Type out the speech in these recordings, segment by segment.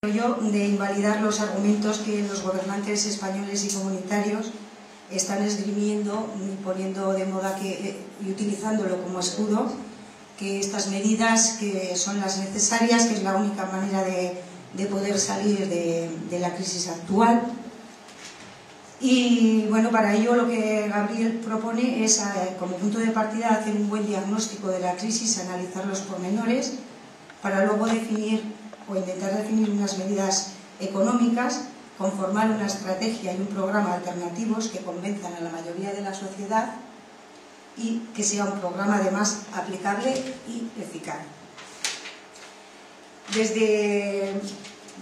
yo de invalidar los argumentos que los gobernantes españoles y comunitarios están esgrimiendo y poniendo de moda y utilizándolo como escudo, que estas medidas que son las necesarias, que es la única manera de poder salir de la crisis actual. Y bueno, para ello lo que Gabriel propone es, como punto de partida, hacer un buen diagnóstico de la crisis, analizar los pormenores, para luego definir o intentar definir unas medidas económicas, conformar una estrategia y un programa alternativos que convenzan a la mayoría de la sociedad y que sea un programa además aplicable y eficaz. Desde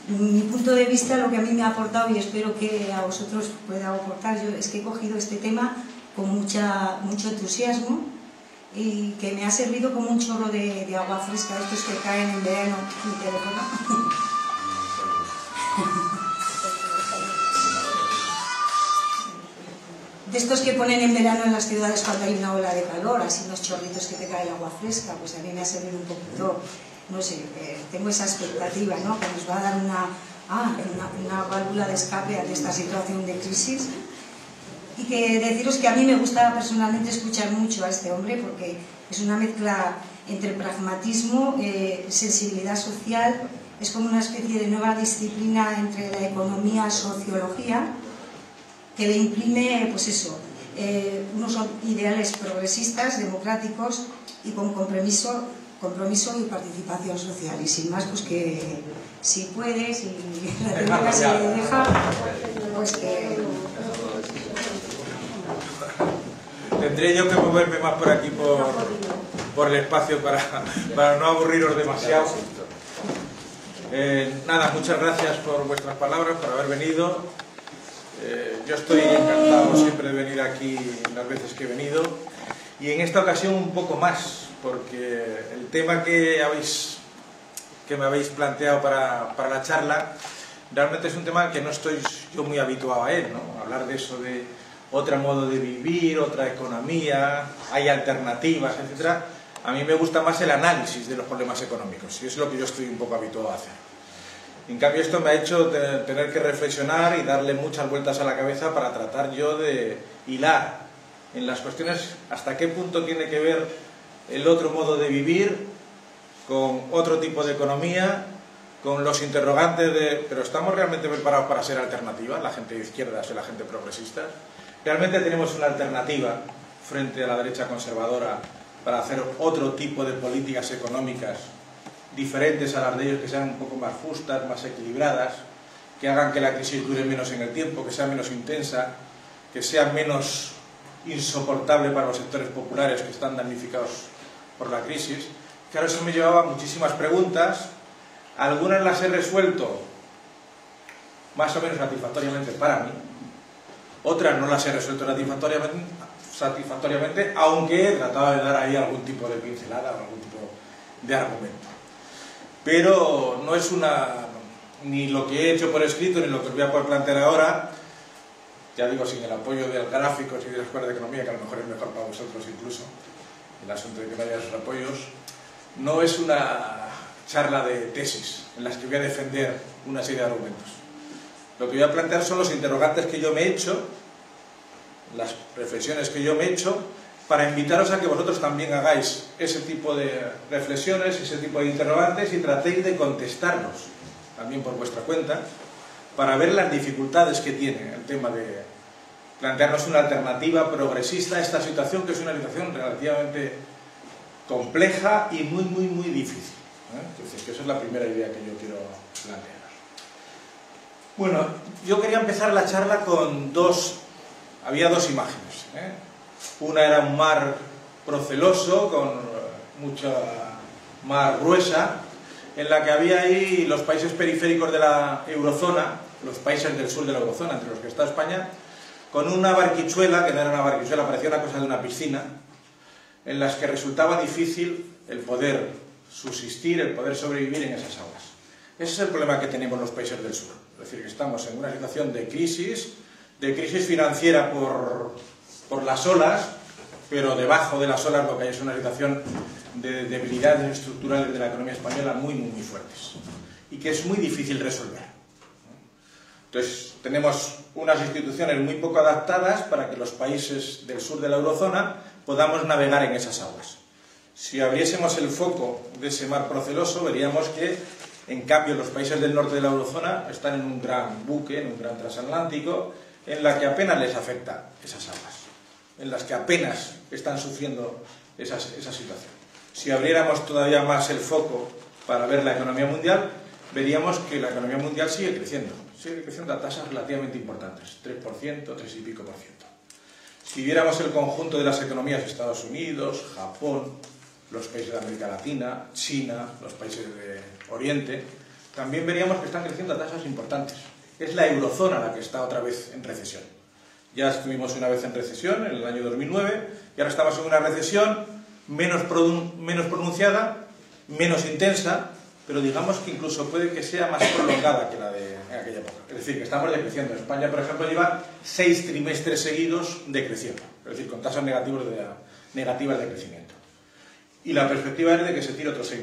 mi punto de vista, lo que a mí me ha aportado, y espero que a vosotros pueda aportar, yo es que he cogido este tema con mucho entusiasmo y que me ha servido como un chorro de agua fresca, estos que caen en verano. Mi teléfono. De estos que ponen en verano en las ciudades cuando hay una ola de calor, así unos chorritos que te cae el agua fresca, pues a mí me ha servido un poquito, no sé, tengo esa expectativa, ¿no?, que nos va a dar una válvula de escape ante esta situación de crisis. Y que deciros que a mí me gusta personalmente escuchar mucho a este hombre, porque es una mezcla entre pragmatismo, sensibilidad social, es como una especie de nueva disciplina entre la economía y sociología, que le imprime, pues eso, unos ideales progresistas, democráticos y con compromiso y participación social. Y sin más, pues que si puedes, si la técnica se deja, pues que... Tendré yo que moverme más por aquí, por el espacio, para no aburriros demasiado. Nada, muchas gracias por vuestras palabras, por haber venido. Yo estoy encantado siempre de venir aquí las veces que he venido, y en esta ocasión un poco más, porque el tema que me habéis planteado para la charla realmente es un tema que no estoy yo muy habituado a él, ¿no? Hablar de eso, de otro modo de vivir, otra economía, hay alternativas, etc. A mí me gusta más el análisis de los problemas económicos, y es lo que yo estoy un poco habituado a hacer. En cambio, esto me ha hecho tener que reflexionar y darle muchas vueltas a la cabeza para tratar yo de hilar en las cuestiones hasta qué punto tiene que ver el otro modo de vivir con otro tipo de economía, con los interrogantes de ¿pero estamos realmente preparados para ser alternativa? La gente de izquierdas y la gente progresista. ¿Realmente tenemos una alternativa frente a la derecha conservadora para hacer otro tipo de políticas económicas diferentes a las de ellos, que sean un poco más justas, más equilibradas, que hagan que la crisis dure menos en el tiempo, que sea menos intensa, que sea menos insoportable para los sectores populares que están damnificados por la crisis? Claro, eso me llevaba a muchísimas preguntas. Algunas las he resuelto más o menos satisfactoriamente para mí, otras no las he resuelto satisfactoriamente, aunque he tratado de dar ahí algún tipo de pincelada o algún tipo de argumento. Pero no es ni lo que he hecho por escrito ni lo que os voy a poder plantear ahora, ya digo, sin el apoyo de gráficos y de la Escuela de Economía, que a lo mejor es mejor para vosotros incluso, el asunto de que no haya esos apoyos, no es una charla de tesis en las que voy a defender una serie de argumentos. Lo que voy a plantear son los interrogantes que yo me he hecho, las reflexiones que yo me he hecho, para invitaros a que vosotros también hagáis ese tipo de reflexiones, ese tipo de interrogantes, y tratéis de contestarlos también por vuestra cuenta, para ver las dificultades que tiene el tema de plantearnos una alternativa progresista a esta situación, que es una situación relativamente compleja y muy, muy, muy difícil. Entonces, que esa es la primera idea que yo quiero plantear. Bueno, yo quería empezar la charla con había dos imágenes, Una era un mar proceloso, con mucha mar gruesa, en la que había ahí los países periféricos de la eurozona, los países del sur de la eurozona, entre los que está España, con una barquichuela, que no era una barquichuela, parecía una cosa de una piscina, en las que resultaba difícil el poder subsistir, el poder sobrevivir en esas aguas. Ese es el problema que tenemos los países del sur. Es decir, que estamos en una situación de crisis financiera por las olas, pero debajo de las olas lo que hay es una situación de debilidades estructurales de la economía española muy, muy, muy fuertes. y que es muy difícil resolver. Entonces, tenemos unas instituciones muy poco adaptadas para que los países del sur de la eurozona podamos navegar en esas aguas. Si abriésemos el foco de ese mar proceloso, veríamos que, en cambio, los países del norte de la eurozona están en un gran buque, en un gran transatlántico, en la que apenas les afecta esas aguas, en las que apenas están sufriendo esa situación. Si abriéramos todavía más el foco para ver la economía mundial, veríamos que la economía mundial sigue creciendo a tasas relativamente importantes, 3%, 3 y pico por ciento. Si viéramos el conjunto de las economías de Estados Unidos, Japón, los países de América Latina, China, los países de Oriente, también veríamos que están creciendo a tasas importantes. Es la eurozona la que está otra vez en recesión. Ya estuvimos una vez en recesión, en el año 2009, y ahora estamos en una recesión menos pronunciada, menos intensa, pero digamos que incluso puede que sea más prolongada que la de aquella época. Es decir, que estamos decreciendo. España, por ejemplo, lleva 6 trimestres seguidos decreciendo, es decir, con tasas negativas de crecimiento. Y la perspectiva es de que se tire otros 6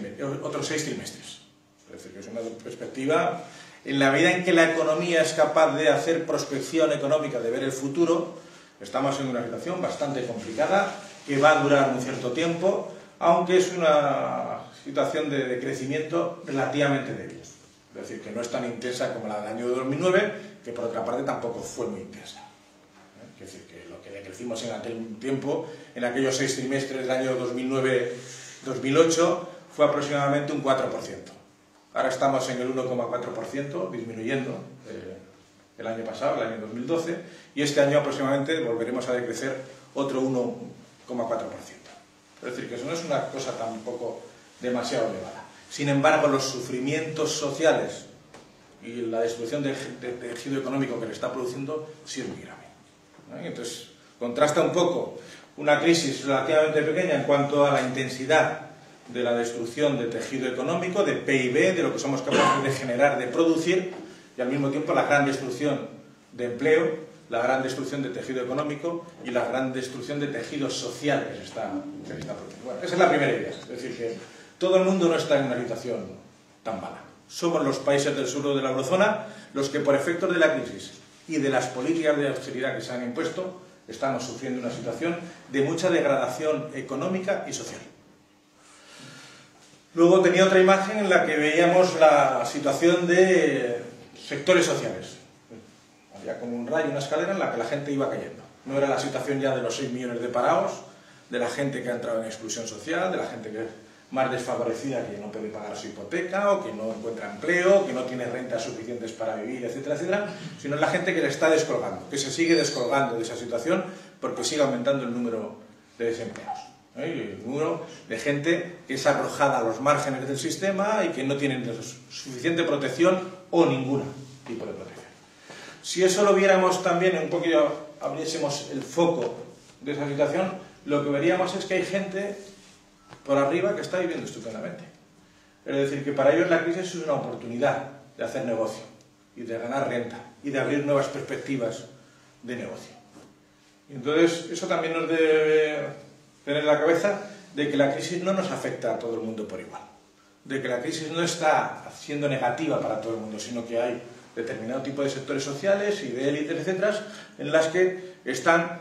trimestres. Es decir, que es una perspectiva, en la medida en que la economía es capaz de hacer prospección económica, de ver el futuro, estamos en una situación bastante complicada, que va a durar un cierto tiempo, aunque es una situación de crecimiento relativamente débil. Es decir, que no es tan intensa como la del año 2009, que por otra parte tampoco fue muy intensa. Es decir, que lo que decrecimos en aquel tiempo, en aquellos 6 trimestres del año 2009-2008, fue aproximadamente un 4%. Ahora estamos en el 1,4%, disminuyendo el año pasado, el año 2012, y este año aproximadamente volveremos a decrecer otro 1,4%. Es decir, que eso no es una cosa tampoco demasiado elevada. Sin embargo, los sufrimientos sociales y la destrucción de tejido económico que le está produciendo sí es muy grave. Entonces, contrasta un poco una crisis relativamente pequeña en cuanto a la intensidad de la destrucción de tejido económico, de PIB, de lo que somos capaces de generar, de producir, y al mismo tiempo la gran destrucción de empleo, la gran destrucción de tejido económico y la gran destrucción de tejido social que se está produciendo. Bueno, esa es la primera idea, es decir, que todo el mundo no está en una situación tan mala. Somos los países del sur de la eurozona los que, por efectos de la crisis y de las políticas de austeridad que se han impuesto, estamos sufriendo una situación de mucha degradación económica y social. Luego tenía otra imagen en la que veíamos la situación de sectores sociales. Había como un rayo, una escalera en la que la gente iba cayendo. No era la situación ya de los 6 millones de parados, de la gente que ha entrado en exclusión social, de la gente que es más desfavorecida, que no puede pagar su hipoteca, o que no encuentra empleo, que no tiene rentas suficientes para vivir, etcétera, etcétera, sino la gente que le está descolgando, que se sigue descolgando de esa situación porque sigue aumentando el número de desempleados. El número de gente que es arrojada a los márgenes del sistema y que no tienen suficiente protección o ningún tipo de protección. Si eso lo viéramos también, un poquito abriésemos el foco de esa situación, lo que veríamos es que hay gente por arriba que está viviendo estupendamente. Es decir, que para ellos la crisis es una oportunidad de hacer negocio y de ganar renta y de abrir nuevas perspectivas de negocio. Y entonces, eso también nos debe tener en la cabeza de que la crisis no nos afecta a todo el mundo por igual. De que la crisis no está siendo negativa para todo el mundo, sino que hay determinado tipo de sectores sociales y de élites, etcétera, en las que están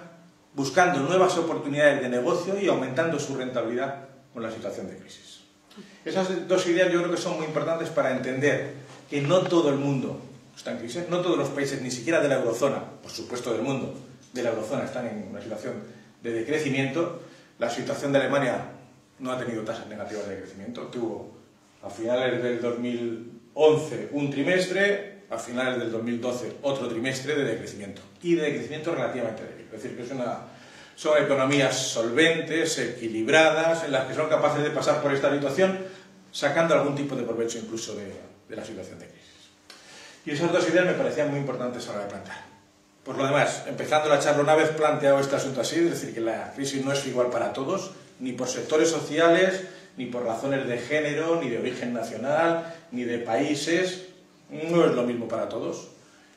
buscando nuevas oportunidades de negocio y aumentando su rentabilidad con la situación de crisis. Esas dos ideas yo creo que son muy importantes para entender que no todo el mundo está en crisis, no todos los países, ni siquiera de la eurozona, por supuesto del mundo, de la eurozona están en una situación de decrecimiento. La situación de Alemania no ha tenido tasas negativas de crecimiento, tuvo a finales del 2011 un trimestre, a finales del 2012 otro trimestre de decrecimiento, y de decrecimiento relativamente débil. Es decir, que son economías solventes, equilibradas, en las que son capaces de pasar por esta situación, sacando algún tipo de provecho incluso de la situación de crisis. Y esas dos ideas me parecían muy importantes a la hora de plantear. Por lo demás, empezando la charla, una vez planteado este asunto así, es decir, que la crisis no es igual para todos, ni por sectores sociales, ni por razones de género, ni de origen nacional, ni de países, no es lo mismo para todos,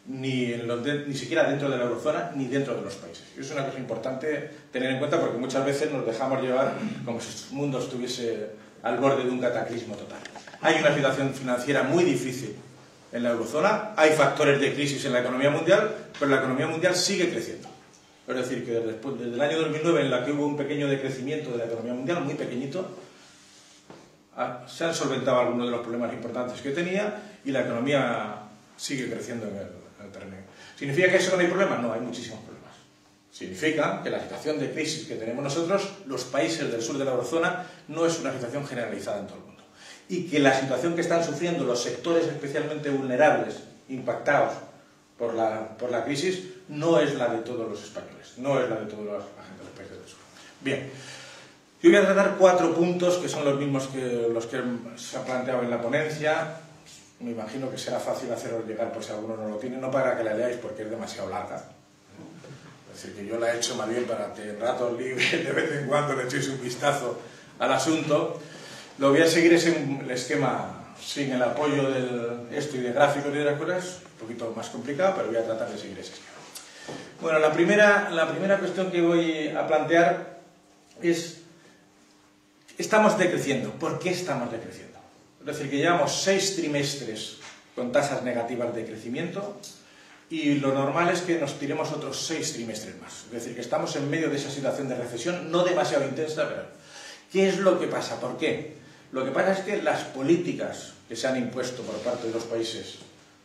ni siquiera dentro de la eurozona, ni dentro de los países. Y es una cosa importante tener en cuenta porque muchas veces nos dejamos llevar como si el mundo estuviese al borde de un cataclismo total. Hay una situación financiera muy difícil en la eurozona, hay factores de crisis en la economía mundial, pero la economía mundial sigue creciendo. Es decir, que desde el año 2009, en la que hubo un pequeño decrecimiento de la economía mundial, muy pequeñito, se han solventado algunos de los problemas importantes que tenía y la economía sigue creciendo en el terreno. ¿Significa que eso no hay problemas? No, hay muchísimos problemas. Significa que la situación de crisis que tenemos nosotros, los países del sur de la eurozona, no es una situación generalizada en todo el mundo. Y que la situación que están sufriendo los sectores especialmente vulnerables, impactados por la crisis, no es la de todos los españoles, no es la de toda la gente de los países del sur. Bien, yo voy a tratar 4 puntos que son los mismos que los que se ha planteado en la ponencia. Me imagino que será fácil haceros llegar por si alguno no lo tiene, no para que la leáis porque es demasiado larga. Es decir, que yo la he hecho más bien para que en ratos libres de vez en cuando le echéis un vistazo al asunto. Lo voy a seguir el esquema sin el apoyo del esto y de gráficos y de las cosas, un poquito más complicado, pero voy a tratar de seguir ese esquema. Bueno, la primera cuestión que voy a plantear es: estamos decreciendo. ¿Por qué estamos decreciendo? Es decir, que llevamos 6 trimestres con tasas negativas de crecimiento y lo normal es que nos tiremos otros 6 trimestres más. Es decir, que estamos en medio de esa situación de recesión, no demasiado intensa, pero ¿qué es lo que pasa? ¿Por qué? Lo que pasa es que las políticas que se han impuesto por parte de los países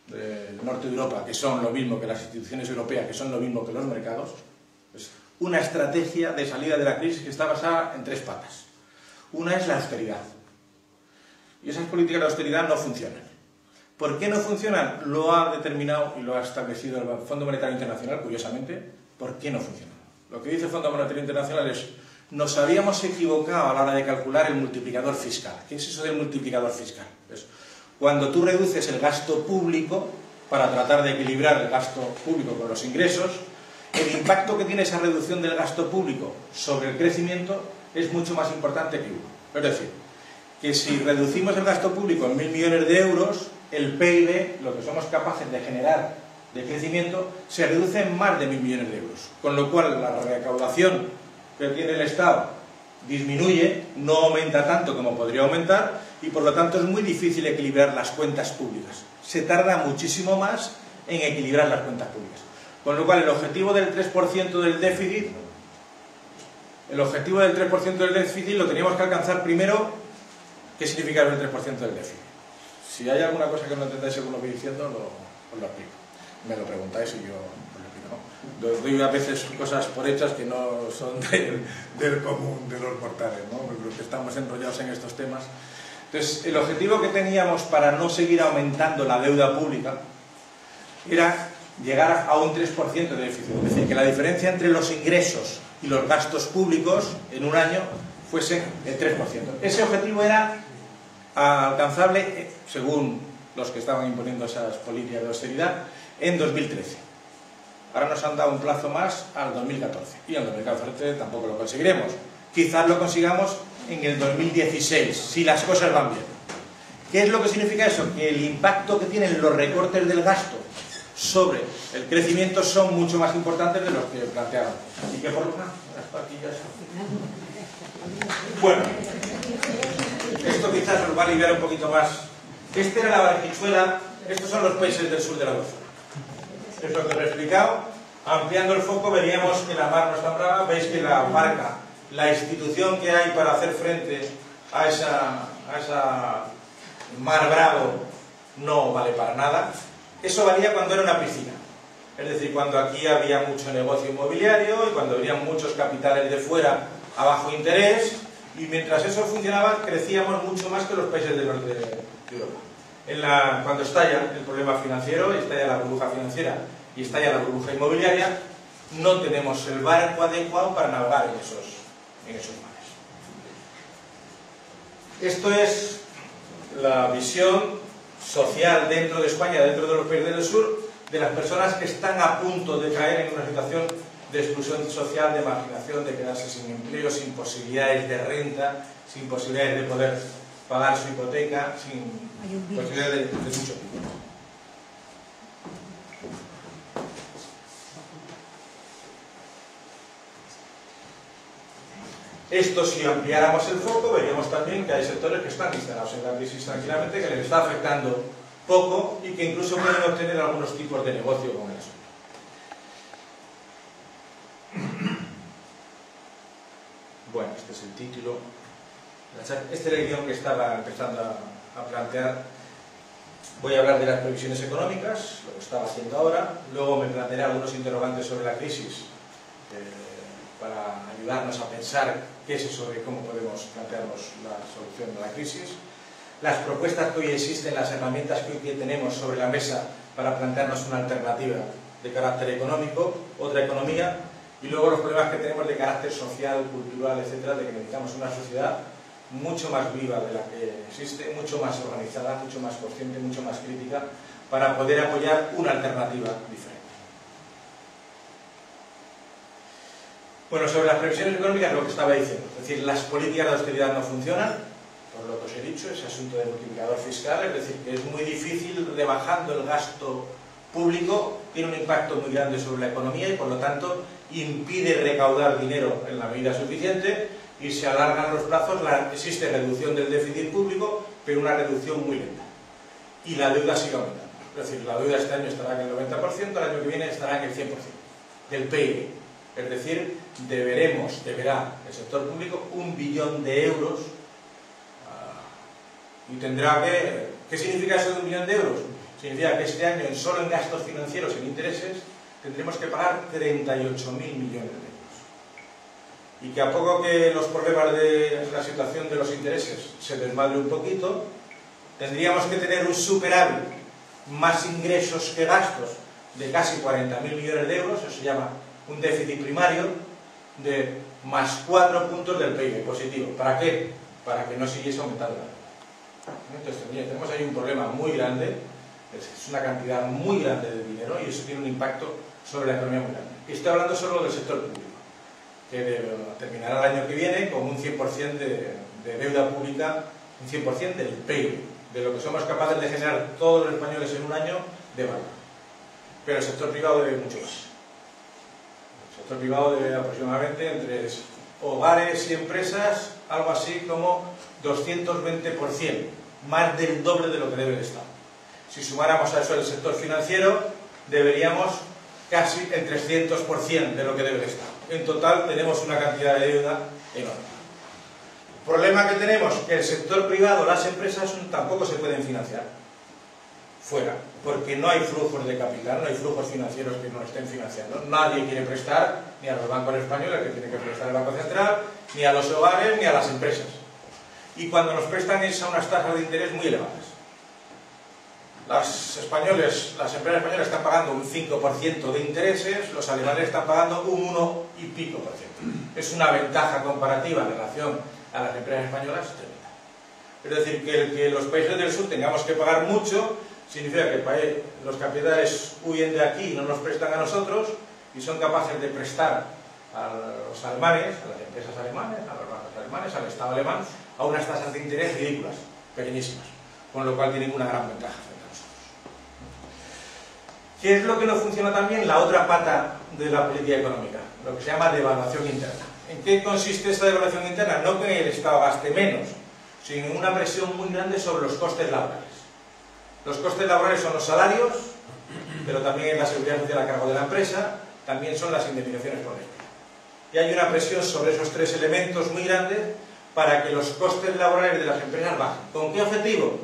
del norte de Europa, que son lo mismo que las instituciones europeas, que son lo mismo que los mercados, es una estrategia de salida de la crisis que está basada en 3 patas. Una es la austeridad. Y esas políticas de austeridad no funcionan. ¿Por qué no funcionan? Lo ha determinado y lo ha establecido el Fondo Monetario Internacional, curiosamente. ¿Por qué no funcionan? Lo que dice el Fondo Monetario Internacional es: nos habíamos equivocado a la hora de calcular el multiplicador fiscal. ¿Qué es eso del multiplicador fiscal? Es cuando tú reduces el gasto público para tratar de equilibrar el gasto público con los ingresos, el impacto que tiene esa reducción del gasto público sobre el crecimiento es mucho más importante que uno. Es decir, que si reducimos el gasto público en 1.000 millones de euros, el PIB, lo que somos capaces de generar de crecimiento, se reduce en más de 1.000 millones de euros. Con lo cual, la recaudación que tiene el Estado disminuye, no aumenta tanto como podría aumentar, y por lo tanto es muy difícil equilibrar las cuentas públicas. Se tarda muchísimo más en equilibrar las cuentas públicas. Con lo cual, el objetivo del 3% del déficit, lo teníamos que alcanzar primero. ¿Qué significa el 3% del déficit? Si hay alguna cosa que no entendáis según lo que estoy diciendo, os lo explico. Me lo preguntáis y yo os lo explico, ¿no? Os doy a veces cosas por hechas que no son del común de los mortales, ¿no? Los que estamos enrollados en estos temas. Entonces, el objetivo que teníamos para no seguir aumentando la deuda pública era llegar a un 3% de déficit. Es decir, que la diferencia entre los ingresos y los gastos públicos en un año fuese el 3%. Ese objetivo era alcanzable, según los que estaban imponiendo esas políticas de austeridad, en 2013. Ahora nos han dado un plazo más al 2014. Y en 2014 tampoco lo conseguiremos. Quizás lo consigamos en el 2016, si las cosas van bien. ¿Qué es lo que significa eso? Que el impacto que tienen los recortes del gasto sobre el crecimiento son mucho más importantes de los que plantearon. Y que por lo menos las pastillas. Bueno, esto quizás nos va a aliviar un poquito más. Esta era la barquichuela, estos son los países del sur de la eurozona. Es lo que os he explicado. Ampliando el foco veríamos que la mar no está brava. Veis que la barca, la institución que hay para hacer frente a esa mar bravo, no vale para nada. Eso valía cuando era una piscina. Es decir, cuando aquí había mucho negocio inmobiliario y cuando venían muchos capitales de fuera a bajo interés, y mientras eso funcionaba crecíamos mucho más que los países del norte de Europa. Cuando estalla el problema financiero, estalla la burbuja financiera y estalla la burbuja inmobiliaria, no tenemos el barco adecuado para navegar en esos mares. Esto es la visión social dentro de España, dentro de los países del sur, de las personas que están a punto de caer en una situación de exclusión social, de marginación, de quedarse sin empleo, sin posibilidades de renta, sin posibilidades de poder pagar su hipoteca, sin posibilidades de mucho tipo. Esto, si ampliáramos el foco, veríamos también que hay sectores que están instalados en la crisis tranquilamente, que les está afectando poco y que incluso pueden obtener algunos tipos de negocio con el asunto. Bueno, este es el título. Este era el guión que estaba empezando a plantear. Voy a hablar de las previsiones económicas, lo que estaba haciendo ahora. Luego me plantearé algunos interrogantes sobre la crisis para ayudarnos a pensar qué es eso de cómo podemos plantearnos la solución de la crisis. Las propuestas que hoy existen, las herramientas que hoy tenemos sobre la mesa para plantearnos una alternativa de carácter económico, otra economía, y luego los problemas que tenemos de carácter social, cultural, etcétera, de que necesitamos una sociedad mucho más viva de la que existe, mucho más organizada, mucho más consciente, mucho más crítica, para poder apoyar una alternativa diferente. Bueno, sobre las previsiones económicas, lo que estaba diciendo, es decir, las políticas de austeridad no funcionan, por lo que os he dicho, ese asunto del multiplicador fiscal, es decir, que es muy difícil, rebajando el gasto público, tiene un impacto muy grande sobre la economía y, por lo tanto, impide recaudar dinero en la medida suficiente y se alargan los plazos, existe reducción del déficit público, pero una reducción muy lenta. Y la deuda sigue aumentando. Es decir, la deuda este año estará en el 90%, el año que viene estará en el 100% del PIB. Es decir, deberá el sector público 1 billón de euros y tendrá que... ¿Qué significa eso de 1 billón de euros? Significa que este año, solo en gastos financieros, en intereses, tendremos que pagar 38.000 millones de euros. Y que a poco que los problemas de la situación de los intereses se desmadre un poquito, tendríamos que tener un superávit, más ingresos que gastos, de casi 40.000 millones de euros, eso se llama un déficit primario, de más 4 puntos del PIB positivo. ¿Para qué? Para que no siguiese aumentando la deuda. Entonces tenemos ahí un problema muy grande, es una cantidad muy grande de dinero y eso tiene un impacto sobre la economía muy grande. Y estoy hablando solo del sector público, que terminará el año que viene con un 100% de deuda pública, un 100% del PIB, de lo que somos capaces de generar todos los españoles en un año de valor. Pero el sector privado debe mucho más. El sector privado debe aproximadamente entre hogares y empresas, algo así como 220%, más del doble de lo que debe el Estado. Si sumáramos a eso el sector financiero, deberíamos casi el 300% de lo que debe el Estado. En total tenemos una cantidad de deuda enorme. El problema que tenemos es que el sector privado, las empresas, tampoco se pueden financiar fuera, porque no hay flujos de capital, no hay flujos financieros que nos estén financiando. Nadie quiere prestar, ni a los bancos españoles, que tiene que prestar el Banco Central, ni a los hogares, ni a las empresas. Y cuando nos prestan es a unas tasas de interés muy elevadas. Las empresas españolas están pagando un 5% de intereses, los alemanes están pagando un 1 y pico %. Es una ventaja comparativa en relación a las empresas españolas tremenda. Es decir, que el que los países del sur tengamos que pagar mucho significa que los capitales huyen de aquí y no nos prestan a nosotros y son capaces de prestar a los alemanes, a las empresas alemanas, a los bancos alemanes, al Estado alemán, a unas tasas de interés ridículas, pequeñísimas, con lo cual tienen una gran ventaja frente a nosotros. ¿Qué es lo que no funciona también? La otra pata de la política económica, lo que se llama devaluación interna. ¿En qué consiste esta devaluación interna? No que el Estado gaste menos, sino en una presión muy grande sobre los costes laborales. Los costes laborales son los salarios, pero también es la seguridad social a cargo de la empresa, también son las indemnizaciones por despido. Y hay una presión sobre esos tres elementos muy grandes para que los costes laborales de las empresas bajen. ¿Con qué objetivo?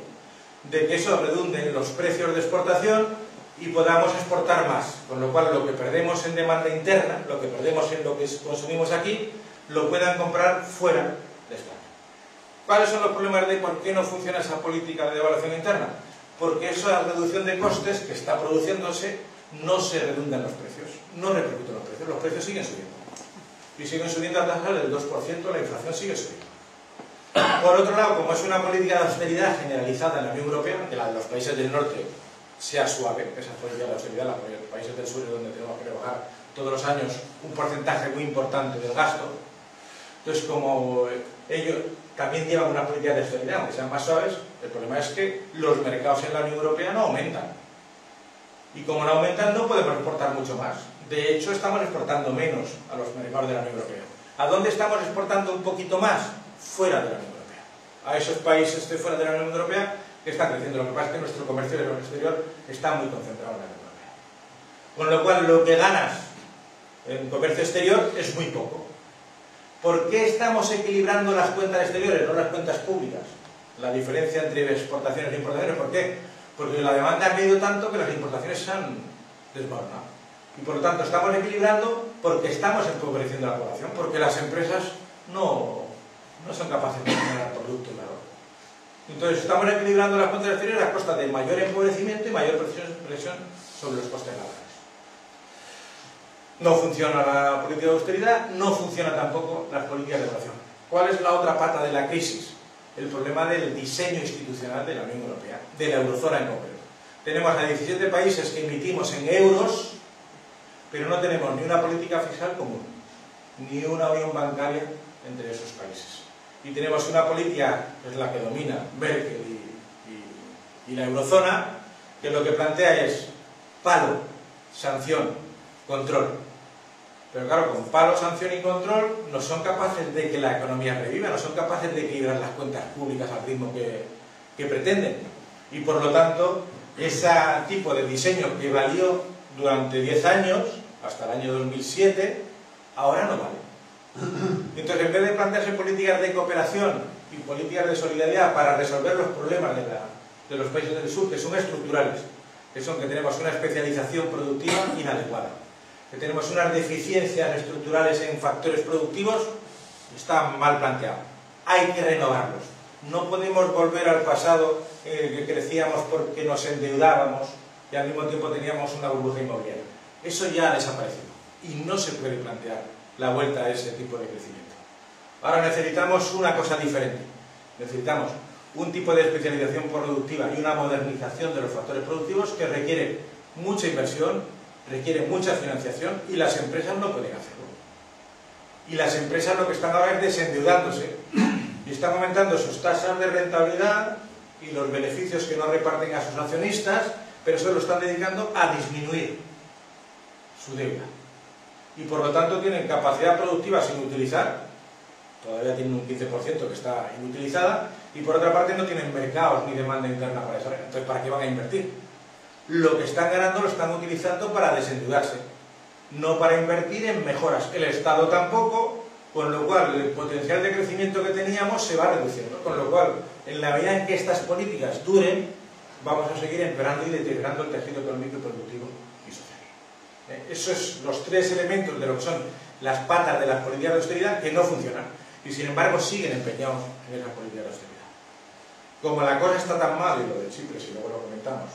De que eso redunde en los precios de exportación y podamos exportar más, con lo cual lo que perdemos en demanda interna, lo que perdemos en lo que consumimos aquí, lo puedan comprar fuera de España. ¿Cuáles son los problemas de por qué no funciona esa política de devaluación interna? Porque esa reducción de costes que está produciéndose no se redunda en los precios, no repercute en los precios siguen subiendo. Y siguen subiendo a tasas del 2%, la inflación sigue subiendo. Por otro lado, como es una política de austeridad generalizada en la Unión Europea, que la de los países del norte sea suave, esa política de austeridad, la de los países del sur es donde tenemos que rebajar todos los años un porcentaje muy importante del gasto. Entonces, como ellos también llevan una política de austeridad, aunque sean más suaves, el problema es que los mercados en la Unión Europea no aumentan. Y como no aumentan, no podemos exportar mucho más. De hecho, estamos exportando menos a los mercados de la Unión Europea. ¿A dónde estamos exportando un poquito más? Fuera de la Unión Europea. A esos países de fuera de la Unión Europea que están creciendo. Lo que pasa es que nuestro comercio exterior está muy concentrado en la Unión Europea. Con lo cual, lo que ganas en comercio exterior es muy poco. ¿Por qué estamos equilibrando las cuentas exteriores, no las cuentas públicas? La diferencia entre exportaciones e importaciones, ¿por qué? Porque la demanda ha caído tanto que las importaciones se han desmoronado. Y por lo tanto estamos equilibrando porque estamos empobreciendo a la población, porque las empresas no son capaces de generar producto y valor. Entonces estamos equilibrando las cuentas exteriores a costa de mayor empobrecimiento y mayor presión sobre los costes laborales. No funciona la política de austeridad, no funciona tampoco las políticas de evasión. ¿Cuál es la otra pata de la crisis? El problema del diseño institucional de la Unión Europea, de la eurozona en concreto. Tenemos a 17 países que emitimos en euros, pero no tenemos ni una política fiscal común, ni una unión bancaria entre esos países. Y tenemos una política, que es la que domina Merkel y la eurozona, que lo que plantea es palo, sanción, control. Pero claro, con palo, sanción y control no son capaces de que la economía reviva, no son capaces de equilibrar las cuentas públicas al ritmo que pretenden. Y por lo tanto, ese tipo de diseño que valió durante 10 años, hasta el año 2007, ahora no vale. Entonces, en vez de plantearse políticas de cooperación y políticas de solidaridad para resolver los problemas de los países del sur, que son estructurales, que son que tenemos una especialización productiva inadecuada, que tenemos unas deficiencias estructurales en factores productivos, está mal planteado. Hay que renovarlos. No podemos volver al pasado que crecíamos porque nos endeudábamos y al mismo tiempo teníamos una burbuja inmobiliaria. Eso ya ha desaparecido y no se puede plantear la vuelta a ese tipo de crecimiento. Ahora necesitamos una cosa diferente. Necesitamos un tipo de especialización productiva y una modernización de los factores productivos que requiere mucha inversión, requiere mucha financiación y las empresas no pueden hacerlo. Y las empresas lo que están ahora es desendeudándose y están aumentando sus tasas de rentabilidad y los beneficios que no reparten a sus accionistas, pero se lo están dedicando a disminuir su deuda. Y por lo tanto tienen capacidad productiva sin utilizar, todavía tienen un 15% que está inutilizada, y por otra parte no tienen mercados ni demanda interna para eso. Entonces, ¿para qué van a invertir? Lo que están ganando lo están utilizando para desendeudarse, no para invertir en mejoras. El Estado tampoco, con lo cual el potencial de crecimiento que teníamos se va reduciendo. Con lo cual, en la medida en que estas políticas duren, vamos a seguir empeorando y deteriorando el tejido económico y productivo y social. Esos son los tres elementos de lo que son las patas de las políticas de austeridad que no funcionan y sin embargo siguen empeñados en esas políticas de austeridad. Como la cosa está tan mal, y lo de Chipre, si luego lo comentamos,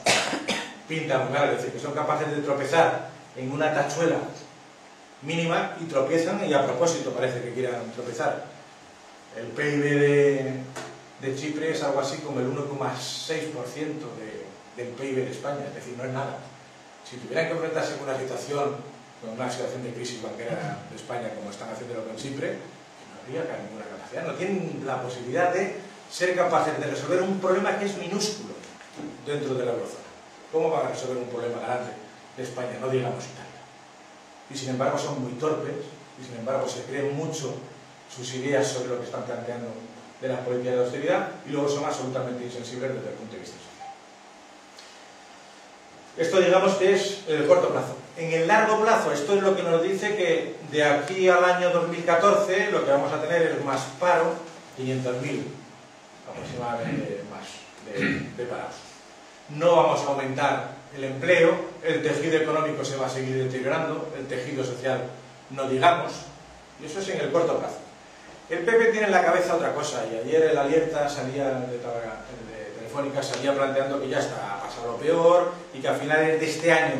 pinta muy mal, es decir, que son capaces de tropezar en una tachuela mínima y tropiezan y a propósito parece que quieran tropezar. El PIB de Chipre es algo así como el 1,6% del PIB de España, es decir, no es nada. Si tuvieran que enfrentarse con una situación de crisis bancaria de España como están haciéndolo con Chipre, no habría ninguna capacidad, no tienen la posibilidad de ser capaces de resolver un problema que es minúsculo dentro de la eurozona. ¿Cómo van a resolver un problema grande de España? No digamos Italia. Y sin embargo son muy torpes y sin embargo se creen mucho sus ideas sobre lo que están planteando de las políticas de austeridad y luego son absolutamente insensibles desde el punto de vista social. Esto digamos que es el corto plazo. En el largo plazo, esto es lo que nos dice que de aquí al año 2014 lo que vamos a tener es más paro, 500.000 aproximadamente más de parados. No vamos a aumentar el empleo, el tejido económico se va a seguir deteriorando, el tejido social no digamos, y eso es en el corto plazo. El PP tiene en la cabeza otra cosa, y ayer el Alerta salía de Telefónica salía planteando que ya está a pasar lo peor, y que a finales de este año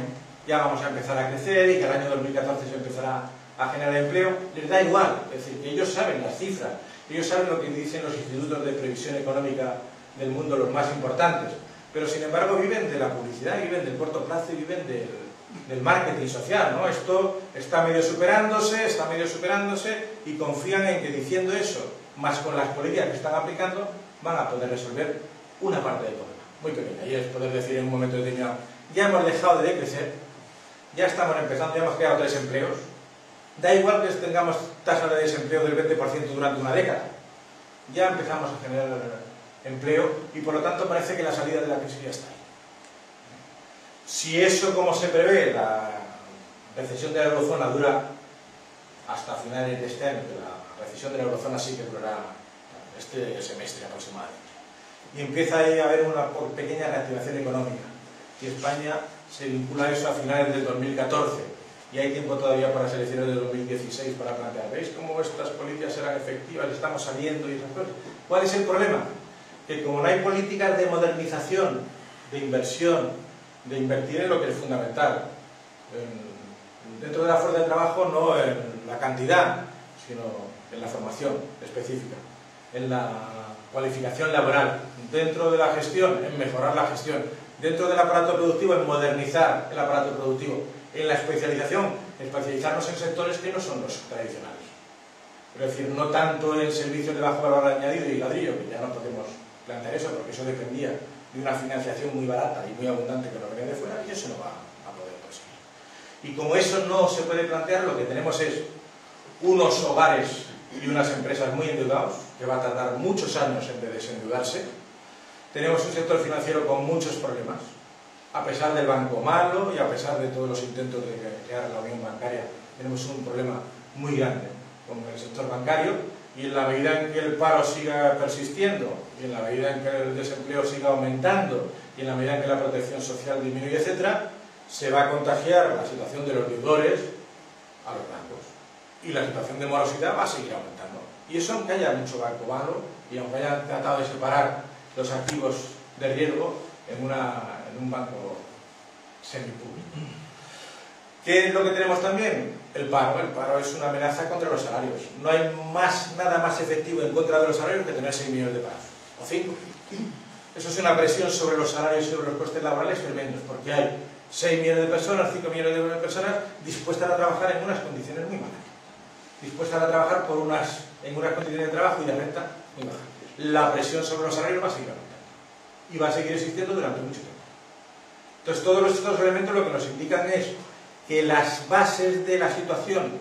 ya vamos a empezar a crecer, y que el año 2014 se empezará a generar empleo. Les da igual, es decir, que ellos saben las cifras, ellos saben lo que dicen los institutos de previsión económica del mundo, los más importantes, pero sin embargo viven de la publicidad, viven del corto plazo y viven del marketing social, ¿no? Esto está medio superándose y confían en que diciendo eso, más con las políticas que están aplicando, van a poder resolver una parte del problema, muy pequeña, y es poder decir en un momento determinado, ya hemos dejado de crecer, ya estamos empezando, ya hemos creado 3 empleos, Da igual que tengamos tasas de desempleo del 20% durante una década. Ya empezamos a generar empleo y por lo tanto parece que la salida de la crisis ya está ahí. Si eso, como se prevé, la recesión de la eurozona dura hasta finales de este año, que la recesión de la eurozona sí que durará este semestre aproximadamente, y empieza ahí a haber una pequeña reactivación económica, y España se vincula a eso a finales del 2014, y hay tiempo todavía para las elecciones de 2016 para plantear, ¿veis cómo estas políticas serán efectivas? Estamos saliendo y esas cosas. ¿Cuál es el problema? Que como no hay políticas de modernización, de inversión, de invertir en lo que es fundamental, dentro de la fuerza de trabajo no en la cantidad, sino en la formación específica, en la cualificación laboral, dentro de la gestión, en mejorar la gestión, dentro del aparato productivo, en modernizar el aparato productivo, en la especialización, especializarnos en sectores que no son los tradicionales. Es decir, no tanto en servicios de bajo valor añadido y ladrillo, que ya no podemos plantear eso, porque eso dependía de una financiación muy barata y muy abundante que nos venía de fuera, y eso no va a poder conseguir. Y como eso no se puede plantear, lo que tenemos es unos hogares y unas empresas muy endeudados, que va a tardar muchos años en desendeudarse. Tenemos un sector financiero con muchos problemas, a pesar del banco malo y a pesar de todos los intentos de crear la unión bancaria, tenemos un problema muy grande con el sector bancario, y en la medida en que el paro siga persistiendo, y en la medida en que el desempleo siga aumentando, y en la medida en que la protección social disminuye, etc., se va a contagiar la situación de los deudores a los bancos, y la situación de morosidad va a seguir aumentando. Y eso, aunque haya mucho banco malo, y aunque hayan tratado de separar los activos de riesgo en un banco semipúblico. ¿Qué es lo que tenemos también? El paro. El paro es una amenaza contra los salarios. No hay nada más efectivo en contra de los salarios que tener 6 millones de paros, o 5. Eso es una presión sobre los salarios y sobre los costes laborales tremendos, porque hay 6 millones de personas, 5 millones de personas dispuestas a trabajar en unas condiciones muy malas, dispuestas a trabajar en unas condiciones de trabajo y de renta muy bajas. La presión sobre los salarios va a seguir aumentando y va a seguir existiendo durante mucho tiempo. Entonces, todos estos elementos lo que nos indican es que las bases de la situación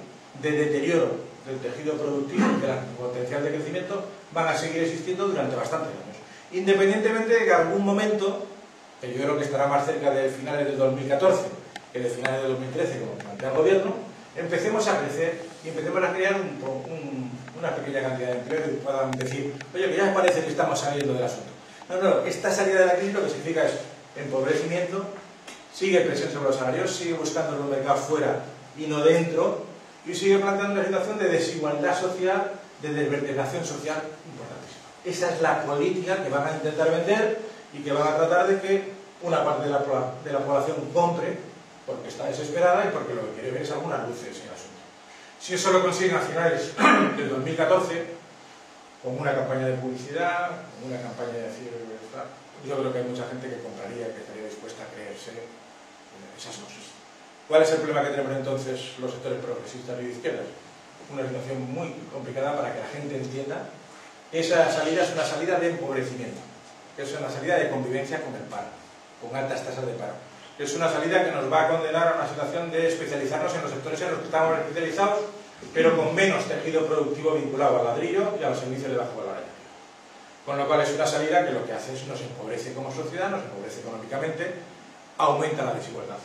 de deterioro del tejido productivo, del potencial de crecimiento, van a seguir existiendo durante bastantes años. Independientemente de que en algún momento, que yo creo que estará más cerca de finales del 2014 que de finales del 2013, como plantea el gobierno, empecemos a crecer y empecemos a crear una pequeña cantidad de empleo y puedan decir, oye, que ya me parece que estamos saliendo del asunto. No, esta salida de la crisis lo que significa es empobrecimiento, sigue presión sobre los salarios, sigue buscando los mercados fuera y no dentro, y sigue planteando una situación de desigualdad social, de desvertebración social importantísima. Esa es la política que van a intentar vender y que van a tratar de que una parte de la población compre, porque está desesperada y porque lo que quiere ver es algunas luces en el asunto. Si eso lo consiguen a finales del 2014, con una campaña de publicidad, con una campaña de decir, yo creo que hay mucha gente que compraría, que estaría dispuesta a creerse esas cosas. ¿Cuál es el problema que tenemos entonces los sectores progresistas y de izquierdas? Una situación muy complicada para que la gente entienda que esa salida es una salida de empobrecimiento, que es una salida de convivencia con el paro, con altas tasas de paro. Es una salida que nos va a condenar a una situación de especializarnos en los sectores en los que estamos especializados, pero con menos tejido productivo vinculado al ladrillo y a los servicios de bajo valor añadido. Con lo cual es una salida que lo que hace es nos empobrece como sociedad, nos empobrece económicamente, aumenta la desigualdad.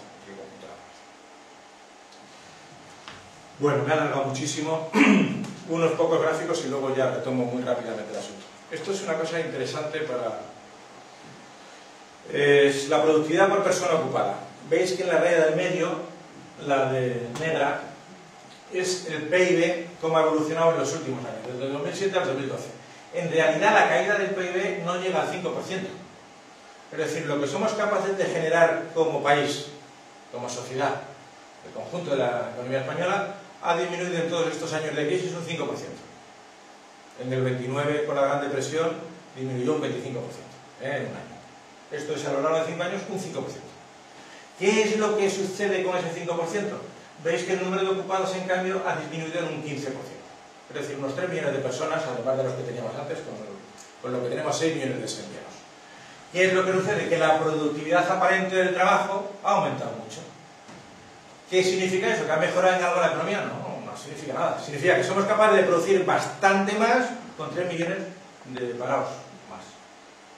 Bueno, me ha alargado muchísimo, unos pocos gráficos y luego ya retomo muy rápidamente el asunto. Esto es una cosa interesante para... Es la productividad por persona ocupada. Veis que en la raya del medio, la de negra, es el PIB como ha evolucionado en los últimos años, desde el 2007 al 2012. En realidad la caída del PIB no llega al 5%. Es decir, lo que somos capaces de generar como país, como sociedad, el conjunto de la economía española, ha disminuido en todos estos años de crisis un 5%. En el 29, con la Gran Depresión, disminuyó un 25% en un año. Esto es a lo largo de 5 años un 5%. ¿Qué es lo que sucede con ese 5%? Veis que el número de ocupados, en cambio, ha disminuido en un 15%. Es decir, unos 3 millones de personas, además de los que teníamos antes, con lo que tenemos 6 millones de desempleados. ¿Qué es lo que sucede? Que la productividad aparente del trabajo ha aumentado mucho. ¿Qué significa eso? ¿Que ha mejorado en algo la economía? No, no significa nada. Significa que somos capaces de producir bastante más con 3 millones de parados más.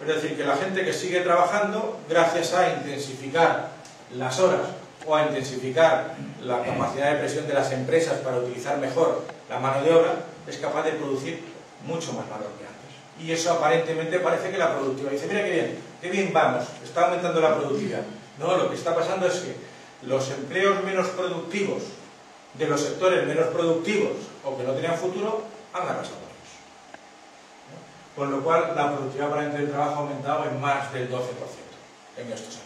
Es decir, que la gente que sigue trabajando, gracias a intensificar las horas o a intensificar la capacidad de presión de las empresas para utilizar mejor la mano de obra, es capaz de producir mucho más valor que antes. Y eso aparentemente parece que la productividad dice, mira qué bien vamos, está aumentando la productividad. No, lo que está pasando es que los empleos menos productivos de los sectores menos productivos o que no tenían futuro han arrasado a ellos. Con lo cual la productividad aparente del trabajo ha aumentado en más del 12% en estos años.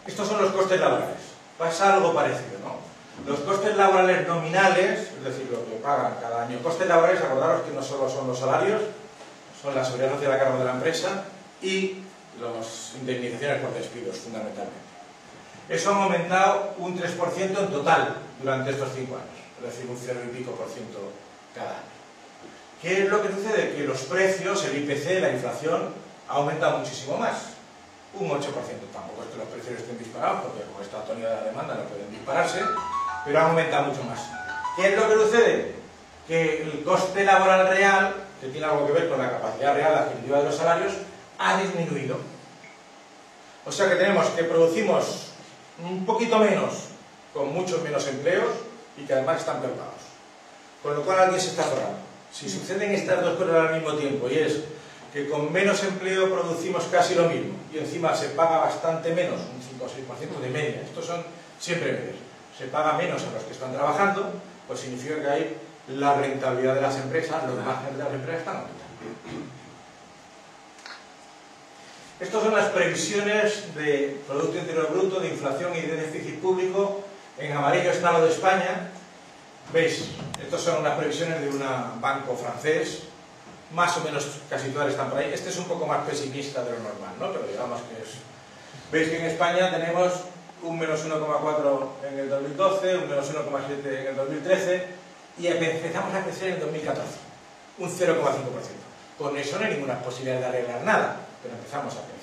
Estos son los costes laborales. Pasa algo parecido, ¿no? Los costes laborales nominales, es decir, lo que pagan cada año. Costes laborales, acordaros que no solo son los salarios, son la seguridad social a cargo de la empresa y las indemnizaciones por despidos, fundamentalmente. Eso ha aumentado un 3% en total durante estos 5 años, es decir, un 0 y pico por ciento cada año. ¿Qué es lo que sucede? Que los precios, el IPC, la inflación, ha aumentado muchísimo más, un 8%. Tampoco es que los precios estén disparados, porque con esta tonalidad de la demanda no pueden dispararse, pero han aumentado mucho más. ¿Qué es lo que sucede? Que el coste laboral real, que tiene algo que ver con la capacidad real adquisitiva de los salarios, ha disminuido. O sea que tenemos que producimos un poquito menos, con muchos menos empleos y que además están peor pagados. Con lo cual alguien se está forrando. Si suceden estas dos cosas al mismo tiempo, y es que con menos empleo producimos casi lo mismo y encima se paga bastante menos, un 5 o 6% de media, estos son siempre medios, se paga menos a los que están trabajando, pues significa que hay la rentabilidad de las empresas, los márgenes de las empresas están aumentando. Estas son las previsiones de Producto Interior Bruto, de inflación y de déficit público. En amarillo está lo de España. ¿Veis? Estas son unas previsiones de un banco francés. Más o menos casi todas están por ahí. Este es un poco más pesimista de lo normal, ¿no? Pero digamos que es... Veis que en España tenemos un menos 1,4 en el 2012, un menos 1,7 en el 2013 y empezamos a crecer en el 2014, un 0,5%. Con eso no hay ninguna posibilidad de arreglar nada, pero empezamos a crecer.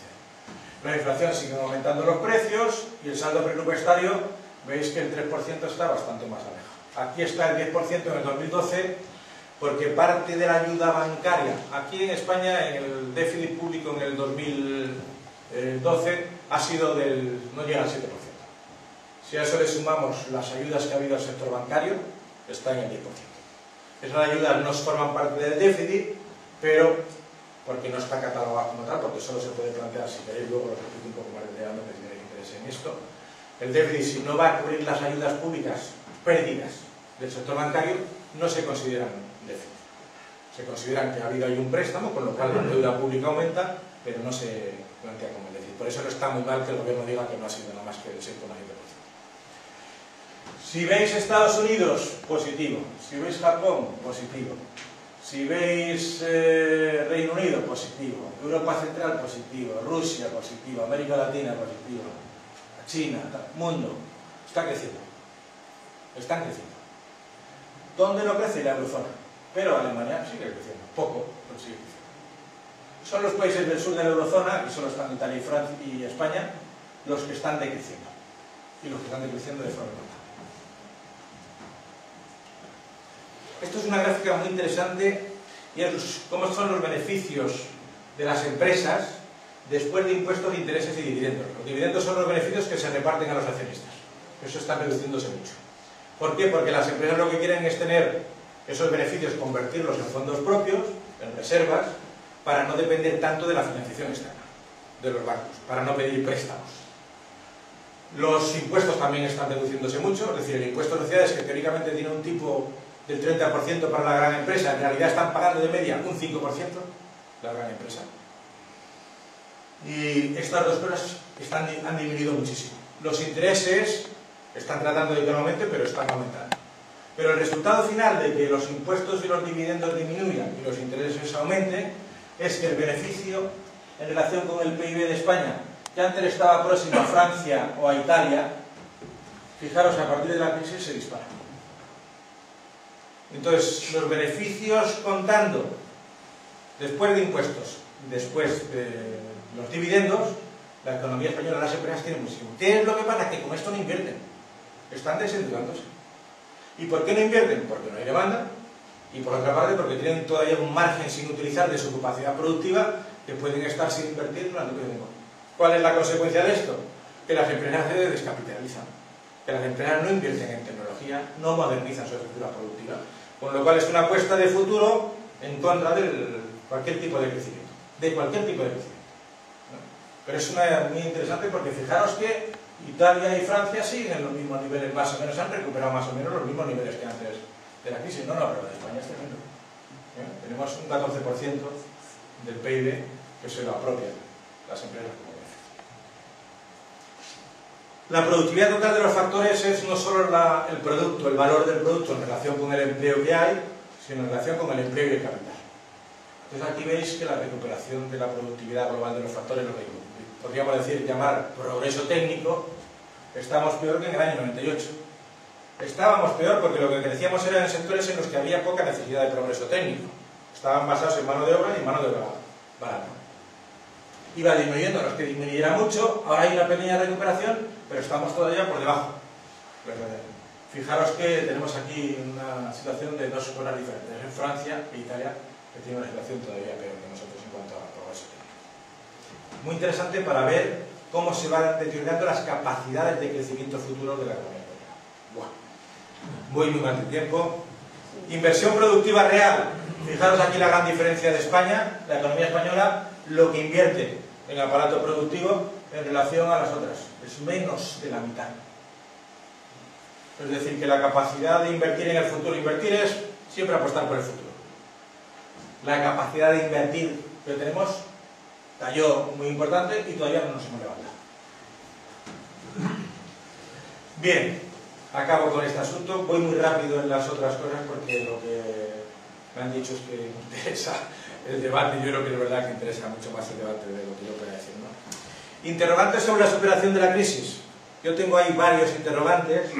La inflación sigue aumentando los precios y el saldo presupuestario, veis que el 3% está bastante más alejado. Aquí está el 10% en el 2012, porque parte de la ayuda bancaria, aquí en España, en el déficit público en el 2012, ha sido no llega al 7%. Si a eso le sumamos las ayudas que ha habido al sector bancario, está en el 10%. Esas ayudas no forman parte del déficit, pero porque no está catalogado como tal, porque solo se puede plantear, si queréis luego lo repito un poco más detalladamente si tenéis interés en esto, el déficit, si no va a cubrir las ayudas públicas perdidas del sector bancario, no se consideran déficit. Se consideran que ha habido ahí un préstamo, con lo cual la deuda pública aumenta, pero no se plantea como déficit. Por eso no está muy mal que el gobierno diga que no ha sido nada más que el 6,7%. Si veis Estados Unidos, positivo. Si veis Japón, positivo. Si veis Reino Unido, positivo. Europa Central, positivo. Rusia, positivo. América Latina, positivo. China, mundo. Está creciendo. Están creciendo. ¿Dónde no crece? La eurozona. Pero Alemania sigue creciendo. Poco, pero sigue creciendo. Son los países del sur de la eurozona, que solo están Italia y Francia y España, los que están decreciendo. Y los que están decreciendo de forma notable. Esto es una gráfica muy interesante y es cómo son los beneficios de las empresas después de impuestos de intereses y dividendos. Los dividendos son los beneficios que se reparten a los accionistas. Eso está reduciéndose mucho. ¿Por qué? Porque las empresas lo que quieren es tener esos beneficios, convertirlos en fondos propios, en reservas, para no depender tanto de la financiación externa de los bancos, para no pedir préstamos. Los impuestos también están reduciéndose mucho, es decir, el impuesto de sociedades, que teóricamente tiene un tipo del 30% para la gran empresa, en realidad están pagando de media un 5% la gran empresa. Y estas dos cosas han disminuido muchísimo. Los intereses están tratando de que no aumente, pero están aumentando. Pero el resultado final de que los impuestos y los dividendos disminuyan y los intereses aumenten es que el beneficio en relación con el PIB de España, que antes estaba próximo a Francia o a Italia, fijaros, a partir de la crisis se dispara. Entonces, los beneficios contando después de impuestos, después de los dividendos, la economía española, las empresas tienen muchísimo. ¿Qué es lo que pasa? Que con esto no invierten. Están desendeudándose. ¿Y por qué no invierten? Porque no hay demanda, y por otra parte porque tienen todavía un margen sin utilizar de su capacidad productiva que pueden estar sin invertir durante un tiempo. ¿Cuál es la consecuencia de esto? Que las empresas se descapitalizan, que las empresas no invierten en tecnología, no modernizan su estructura productiva, con lo cual es una apuesta de futuro en contra de cualquier tipo de crecimiento, ¿no? Pero es muy interesante porque fijaros que Italia y Francia siguen en los mismos niveles, más o menos han recuperado más o menos los mismos niveles que antes de la crisis. No, pero España es tremendo. Tenemos un 14% del PIB que se lo apropian las empresas como veces. La productividad total de los factores es no solo el producto, el valor del producto en relación con el empleo que hay, sino en relación con el empleo y el capital. Entonces aquí veis que la recuperación de la productividad global de los factores, lo que podríamos decir, llamar progreso técnico, estamos peor que en el año 98. Estábamos peor porque lo que crecíamos era en sectores en los que había poca necesidad de progreso técnico. Estaban basados en mano de obra y en mano de obra barata. Iba disminuyendo, no es que disminuyera mucho, ahora hay una pequeña recuperación, pero estamos todavía por debajo. Fijaros que tenemos aquí una situación de dos escuelas diferentes, en Francia e Italia, que tiene una situación todavía peor que nosotros en cuanto a progreso técnico. Muy interesante para ver cómo se van deteriorando las capacidades de crecimiento futuro de la economía. Voy muy mal de tiempo. Inversión productiva real. Fijaros aquí la gran diferencia de España, la economía española, lo que invierte en aparato productivo en relación a las otras. Es menos de la mitad. Es decir, que la capacidad de invertir en el futuro, invertir es siempre apostar por el futuro. La capacidad de invertir que tenemos cayó muy importante y todavía no nos hemos levantado. Bien, acabo con este asunto. Voy muy rápido en las otras cosas porque lo que me han dicho es que me interesa el debate. Yo creo que es verdad que interesa mucho más el debate de lo que yo pueda decir, ¿no? Interrogantes sobre la superación de la crisis. Yo tengo ahí varios interrogantes.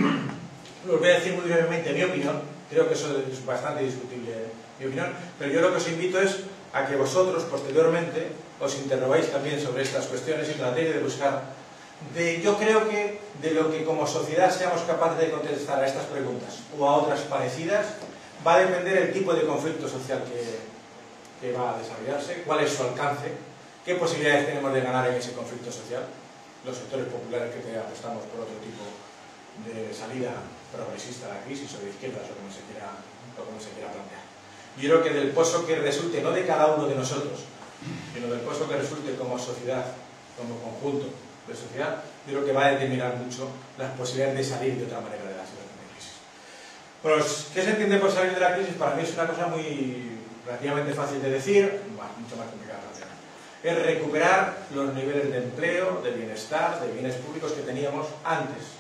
Os voy a decir muy brevemente mi opinión. Creo que eso es bastante discutible, mi opinión. Pero yo lo que os invito es a que vosotros, posteriormente, os interrogáis también sobre estas cuestiones y tratéis de buscar. Yo creo que de lo que como sociedad seamos capaces de contestar a estas preguntas o a otras parecidas, va a depender el tipo de conflicto social que va a desarrollarse, cuál es su alcance, qué posibilidades tenemos de ganar en ese conflicto social, los sectores populares que apostamos por otro tipo de salida progresista a la crisis o de izquierdas o como se quiera plantear. Yo creo que del pozo que resulte, no de cada uno de nosotros, sino del pozo que resulte como sociedad, como conjunto de sociedad, yo creo que va a determinar mucho las posibilidades de salir de otra manera de la situación de crisis. Pues, ¿qué se entiende por salir de la crisis? Para mí es una cosa relativamente fácil de decir, mucho más complicada de hacer. Es recuperar los niveles de empleo, de bienestar, de bienes públicos que teníamos antes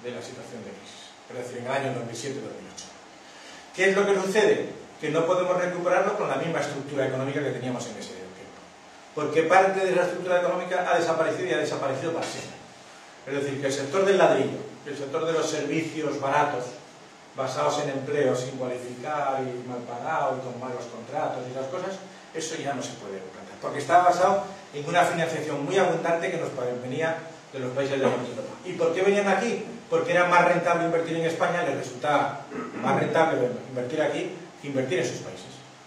de la situación de crisis, es decir, en el año 2007-2008. ¿Qué es lo que sucede? Que no podemos recuperarlo con la misma estructura económica que teníamos en ese tiempo, porque parte de la estructura económica ha desaparecido y ha desaparecido para siempre. Es decir, que el sector del ladrillo, el sector de los servicios baratos, basados en empleo sin cualificar y mal pagado y con malos contratos y esas cosas, eso ya no se puede plantear, porque estaba basado en una financiación muy abundante que nos venía de los países de Europa. ¿Y por qué venían aquí? Porque era más rentable invertir en España, les resultaba más rentable invertir aquí que invertir en sus países.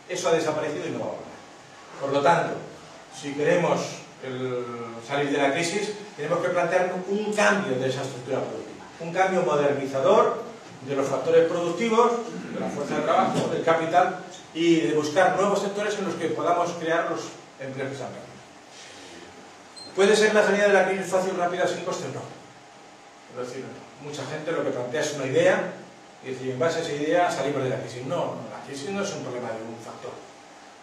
Eso ha desaparecido y no va a volver. Por lo tanto, si queremos salir de la crisis, tenemos que plantear un cambio de esa estructura productiva, un cambio modernizador de los factores productivos, de la fuerza de trabajo, del capital, y de buscar nuevos sectores en los que podamos crear los empleos que se han perdido. ¿Puede ser la salida de la crisis fácil, rápida, sin coste? No. Es decir, mucha gente lo que plantea es una idea y decir, en base a esa idea salimos de la crisis. No, la crisis no es un problema de un factor.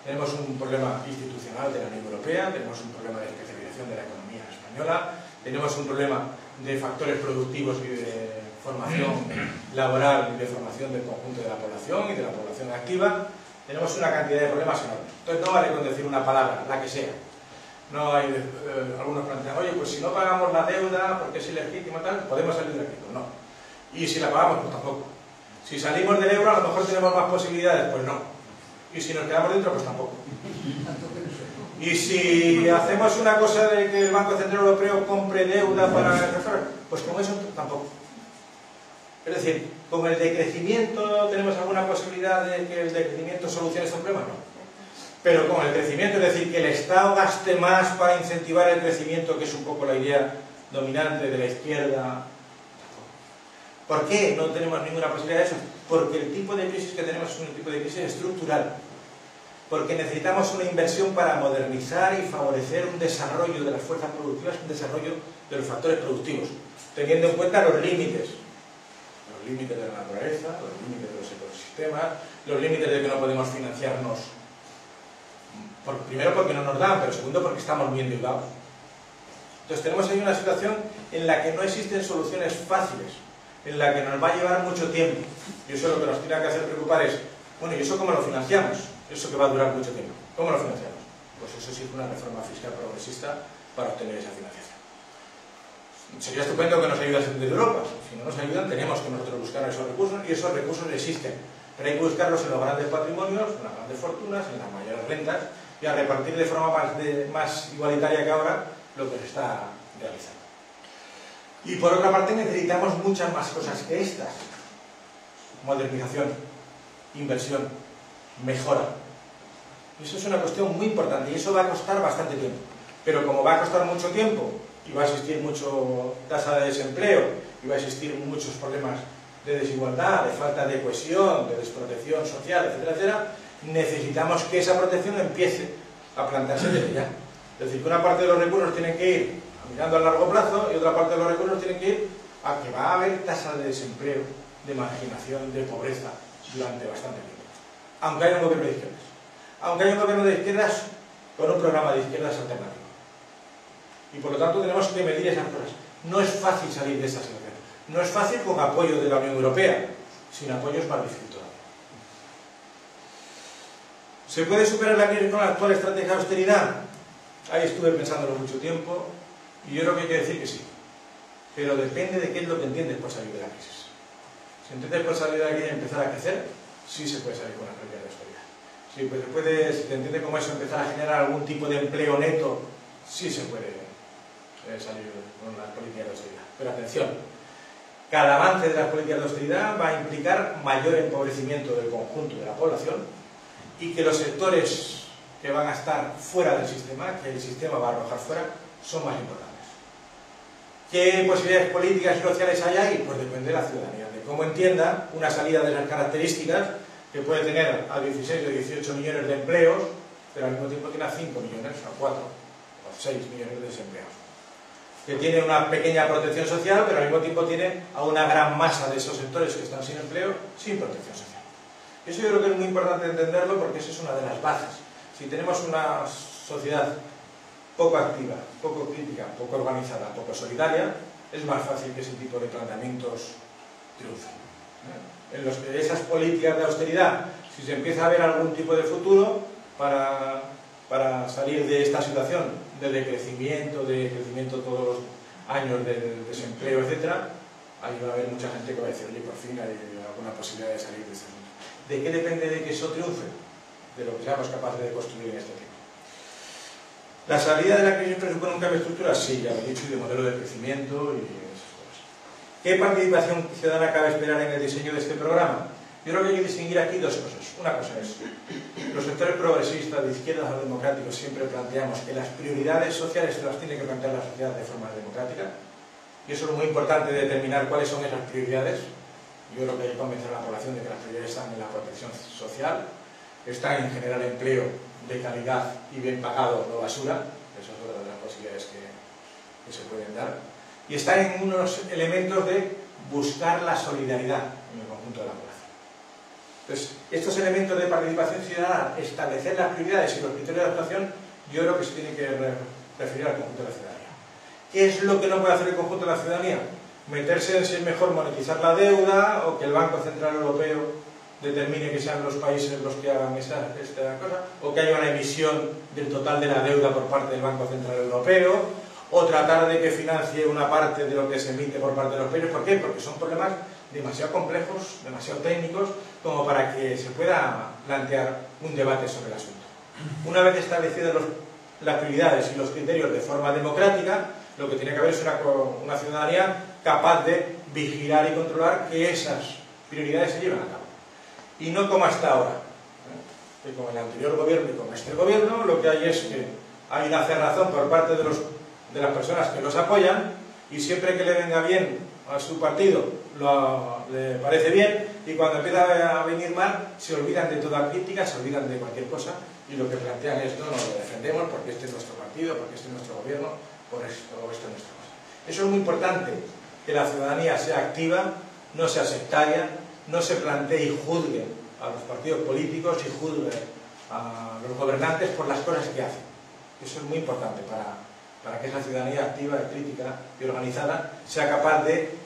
Tenemos un problema institucional de la Unión Europea, tenemos un problema de especialización de la economía española, tenemos un problema de factores productivos y de formación laboral y de formación del conjunto de la población y de la población activa. Tenemos una cantidad de problemas enormes. Entonces no vale con decir una palabra, la que sea. No hay, algunos plantean, oye, pues si no pagamos la deuda porque es ilegítimo y tal, podemos salir de la crisis. No. Y si la pagamos, pues tampoco. Si salimos del euro, a lo mejor tenemos más posibilidades, pues no. Y si nos quedamos dentro, pues tampoco. Y si hacemos una cosa de que el Banco Central Europeo compre deuda para... pues con eso tampoco. Es decir, ¿con el decrecimiento tenemos alguna posibilidad de que el decrecimiento solucione estos problemas? No. Pero con el crecimiento, es decir, que el Estado gaste más para incentivar el crecimiento, que es un poco la idea dominante de la izquierda. ¿Por qué no tenemos ninguna posibilidad de eso? Porque el tipo de crisis que tenemos es un tipo de crisis estructural. Porque necesitamos una inversión para modernizar y favorecer un desarrollo de las fuerzas productivas, un desarrollo de los factores productivos, teniendo en cuenta los límites de la naturaleza, los límites de los ecosistemas, los límites de que no podemos financiarnos, primero porque no nos dan, pero segundo porque estamos muy endeudados. Entonces tenemos ahí una situación en la que no existen soluciones fáciles, en la que nos va a llevar mucho tiempo, y eso lo que nos tiene que hacer preocupar es, bueno, ¿y eso cómo lo financiamos? Eso que va a durar mucho tiempo, ¿cómo lo financiamos? Pues eso sí es una reforma fiscal progresista para obtener esa financiación. Sería estupendo que nos ayudasen desde Europa. Si no nos ayudan, tenemos que nosotros buscar esos recursos, y esos recursos existen. Pero hay que buscarlos en los grandes patrimonios, en las grandes fortunas, en las mayores rentas, y a repartir de forma más igualitaria que ahora lo que se está realizando. Y por otra parte necesitamos muchas más cosas que estas. Modernización, inversión, mejora. Eso es una cuestión muy importante y eso va a costar bastante tiempo. Pero como va a costar mucho tiempo y va a existir mucha tasa de desempleo y va a existir muchos problemas de desigualdad, de falta de cohesión, de desprotección social, etcétera, etcétera, necesitamos que esa protección empiece a plantearse desde ya. Es decir, que una parte de los recursos tienen que ir mirando a largo plazo y otra parte de los recursos tienen que ir a que va a haber tasa de desempleo, de marginación, de pobreza durante bastante tiempo. Aunque haya un gobierno de izquierdas. Aunque haya un gobierno de izquierdas con un programa de izquierdas alternativo. Y por lo tanto tenemos que medir esas cosas. No es fácil salir de esta situación. No es fácil con apoyo de la Unión Europea. Sin apoyo es más difícil todavía. ¿Se puede superar la crisis con la actual estrategia de austeridad? Ahí estuve pensándolo mucho tiempo y yo creo que hay que decir que sí. Pero depende de qué es lo que entiendes por salir de la crisis. Si entiendes por salir de la crisis y empezar a crecer, sí se puede salir con la política de austeridad. Si te entiende como eso, empezar a generar algún tipo de empleo neto, sí se puede salir con las políticas de austeridad. Pero atención, cada avance de las políticas de austeridad va a implicar mayor empobrecimiento del conjunto de la población y que los sectores que van a estar fuera del sistema, que el sistema va a arrojar fuera, son más importantes. ¿Qué posibilidades políticas y sociales hay ahí? Pues depende de la ciudadanía, de cómo entienda una salida de las características que puede tener a 16 o 18 millones de empleos, pero al mismo tiempo tiene a 5 millones, a 4 o 6 millones de desempleados. Que tiene una pequeña protección social, pero al mismo tiempo tiene a una gran masa de esos sectores que están sin empleo, sin protección social. Eso yo creo que es muy importante entenderlo porque esa es una de las bases. Si tenemos una sociedad poco activa, poco crítica, poco organizada, poco solidaria, es más fácil que ese tipo de planteamientos triunfen. En los que esas políticas de austeridad, si se empieza a ver algún tipo de futuro para salir de esta situación de decrecimiento, todos los años del desempleo, etc., ahí va a haber mucha gente que va a decir, oye, por fin hay alguna posibilidad de salir de este mundo. ¿De qué depende de que eso triunfe? De lo que seamos capaces de construir en este tiempo. ¿La salida de la crisis presupone un cambio de estructura? Sí, ya lo he dicho, y de modelo de crecimiento y esas cosas. ¿Qué participación ciudadana cabe esperar en el diseño de este programa? Yo creo que hay que distinguir aquí dos cosas. Una cosa es, los sectores progresistas, de izquierdas o democráticos, siempre planteamos que las prioridades sociales se las tiene que plantear la sociedad de forma democrática, y eso es muy importante determinar cuáles son esas prioridades. Yo creo que hay que convencer a la población de que las prioridades están en la protección social, están en generar empleo de calidad y bien pagado, no basura, eso es otra de las posibilidades que se pueden dar, y están en unos elementos de buscar la solidaridad en el conjunto de la población. Entonces, estos elementos de participación ciudadana, establecer las prioridades y los criterios de actuación, yo creo que se tiene que referir al conjunto de la ciudadanía. ¿Qué es lo que no puede hacer el conjunto de la ciudadanía? Meterse en si es mejor monetizar la deuda o que el Banco Central Europeo determine que sean los países los que hagan esta cosa, o que haya una emisión del total de la deuda por parte del Banco Central Europeo, o tratar de que financie una parte de lo que se emite por parte de los países. ¿Por qué? Porque son problemas demasiado complejos, demasiado técnicos, como para que se pueda plantear un debate sobre el asunto. Una vez establecidas las prioridades y los criterios de forma democrática, lo que tiene que haber es una ciudadanía capaz de vigilar y controlar que esas prioridades se lleven a cabo. Y no como hasta ahora, que con el anterior gobierno y con este gobierno lo que hay es que hay una cerrazón por parte de las personas que los apoyan, y siempre que le venga bien a su partido le parece bien, y cuando empieza a venir mal se olvidan de toda crítica, se olvidan de cualquier cosa, y lo que plantean es: no, lo defendemos porque este es nuestro partido, porque este es nuestro gobierno, por esto o esto es nuestra cosa. Eso es muy importante, que la ciudadanía sea activa, no sea sectaria, no se plantee y juzgue a los partidos políticos y juzgue a los gobernantes por las cosas que hacen. Eso es muy importante para que esa ciudadanía activa, crítica y organizada sea capaz de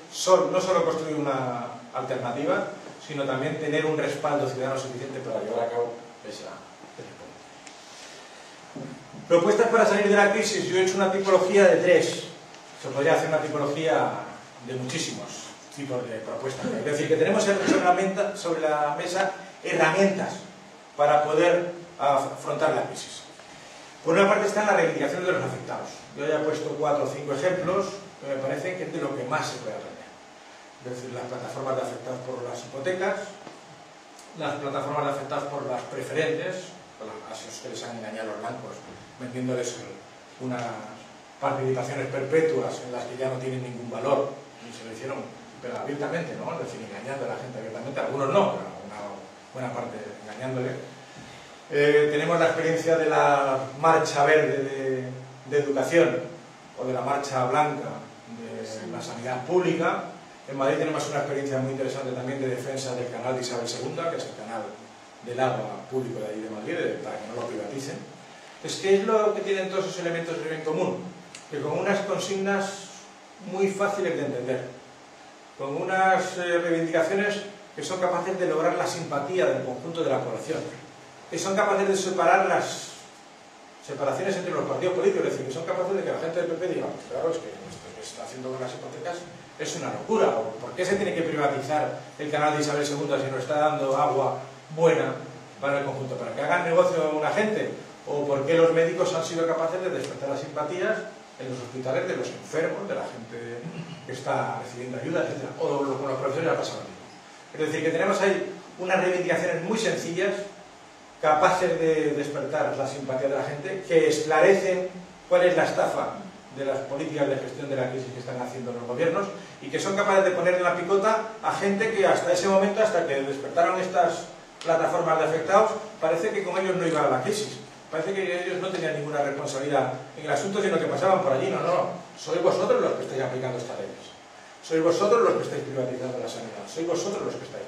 no solo construir una alternativa, sino también tener un respaldo ciudadano suficiente para llevar a cabo ese punto. Propuestas para salir de la crisis. Yo he hecho una tipología de 3. Se podría hacer una tipología de muchísimos tipos de propuestas. Es decir, que tenemos sobre la mesa herramientas para poder afrontar la crisis. Por una parte están las reivindicaciones de los afectados. Yo ya he puesto 4 o 5 ejemplos que me parece que es de lo que más se puede aprender. Es decir, las plataformas de afectados por las hipotecas, las plataformas de afectados por las preferentes, a esos que les han engañado los bancos, vendiéndoles unas participaciones perpetuas en las que ya no tienen ningún valor, y se lo hicieron pero abiertamente, ¿no? Es decir, engañando a la gente abiertamente, algunos no, pero una buena parte engañándole. Tenemos la experiencia de la marcha verde de educación, o de la marcha blanca de la sanidad pública. En Madrid tenemos una experiencia muy interesante también de defensa del canal de Isabel II, que es el canal del agua público de ahí de Madrid, para que no lo privaticen. Entonces, ¿qué es lo que tienen todos esos elementos en común? Que con unas consignas muy fáciles de entender, con unas reivindicaciones que son capaces de lograr la simpatía del conjunto de la población, que son capaces de superar las separaciones entre los partidos políticos, es decir, que son capaces de que la gente del PP diga: pues claro, es que esto que está haciendo con las hipotecas es una locura, o ¿por qué se tiene que privatizar el canal de Isabel II si nos está dando agua buena para el conjunto? ¿Para que hagan negocio una gente? ¿O por qué los médicos han sido capaces de despertar las simpatías en los hospitales de los enfermos, de la gente que está recibiendo ayuda, etc.? O con los profesores ha pasado lo mismo. Es decir, que tenemos ahí unas reivindicaciones muy sencillas, capaces de despertar la simpatía de la gente, que esclarecen cuál es la estafa de las políticas de gestión de la crisis que están haciendo los gobiernos, y que son capaces de poner en la picota a gente que hasta ese momento, hasta que despertaron estas plataformas de afectados, parece que con ellos no iba a la crisis. Parece que ellos no tenían ninguna responsabilidad en el asunto, sino que pasaban por allí. No, no, sois vosotros los que estáis aplicando estas leyes. Sois vosotros los que estáis privatizando la sanidad. Sois vosotros los que estáis.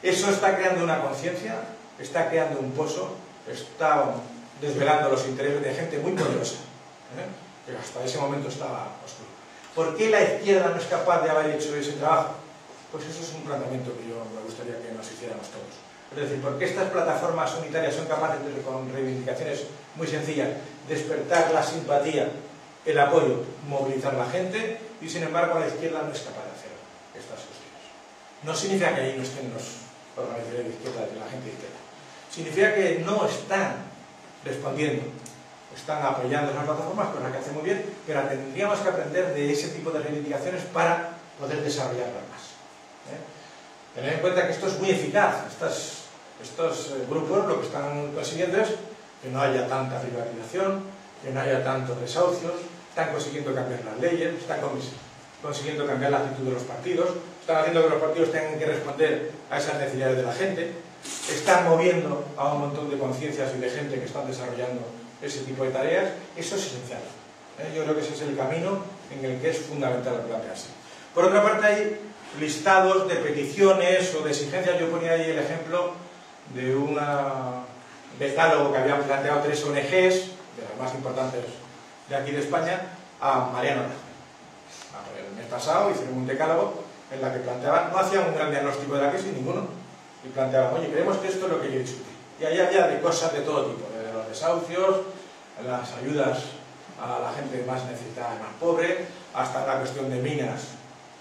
Eso está creando una conciencia, está creando un pozo, está desvelando los intereses de gente muy poderosa, que hasta ese momento estaba oscuro. ¿Por qué la izquierda no es capaz de haber hecho ese trabajo? Pues eso es un planteamiento que yo me gustaría que nos hiciéramos todos. Es decir, ¿por qué estas plataformas unitarias son capaces de, con reivindicaciones muy sencillas, despertar la simpatía, el apoyo, movilizar a la gente, y sin embargo la izquierda no es capaz de hacer estas cuestiones? No significa que ahí no estén los organizaciones de izquierda, de la gente de izquierda. Significa que no están respondiendo, están apoyando esas plataformas, cosa que hace muy bien, pero tendríamos que aprender de ese tipo de reivindicaciones para poder desarrollarlas más. Tened en cuenta que esto es muy eficaz. Estos grupos lo que están consiguiendo es que no haya tanta privatización, que no haya tantos desahucios, están consiguiendo cambiar las leyes, están consiguiendo cambiar la actitud de los partidos, están haciendo que los partidos tengan que responder a esas necesidades de la gente, están moviendo a un montón de conciencias y de gente que están desarrollando ese tipo de tareas. Eso es esencial. Yo creo que ese es el camino en el que es fundamental plantearse. Por otra parte, hay listados de peticiones o de exigencias. Yo ponía ahí el ejemplo de un decálogo que habían planteado 3 ONGs, de las más importantes de aquí de España, a Mariano Rajoy. El mes pasado hicieron un decálogo en la que planteaban, no hacían un gran diagnóstico de la crisis, ninguno, y planteaban: oye, creemos que esto es lo que hay que discutir. Y ahí había de cosas de todo tipo, de los desahucios, las ayudas a la gente más necesitada y más pobre, hasta la cuestión de minas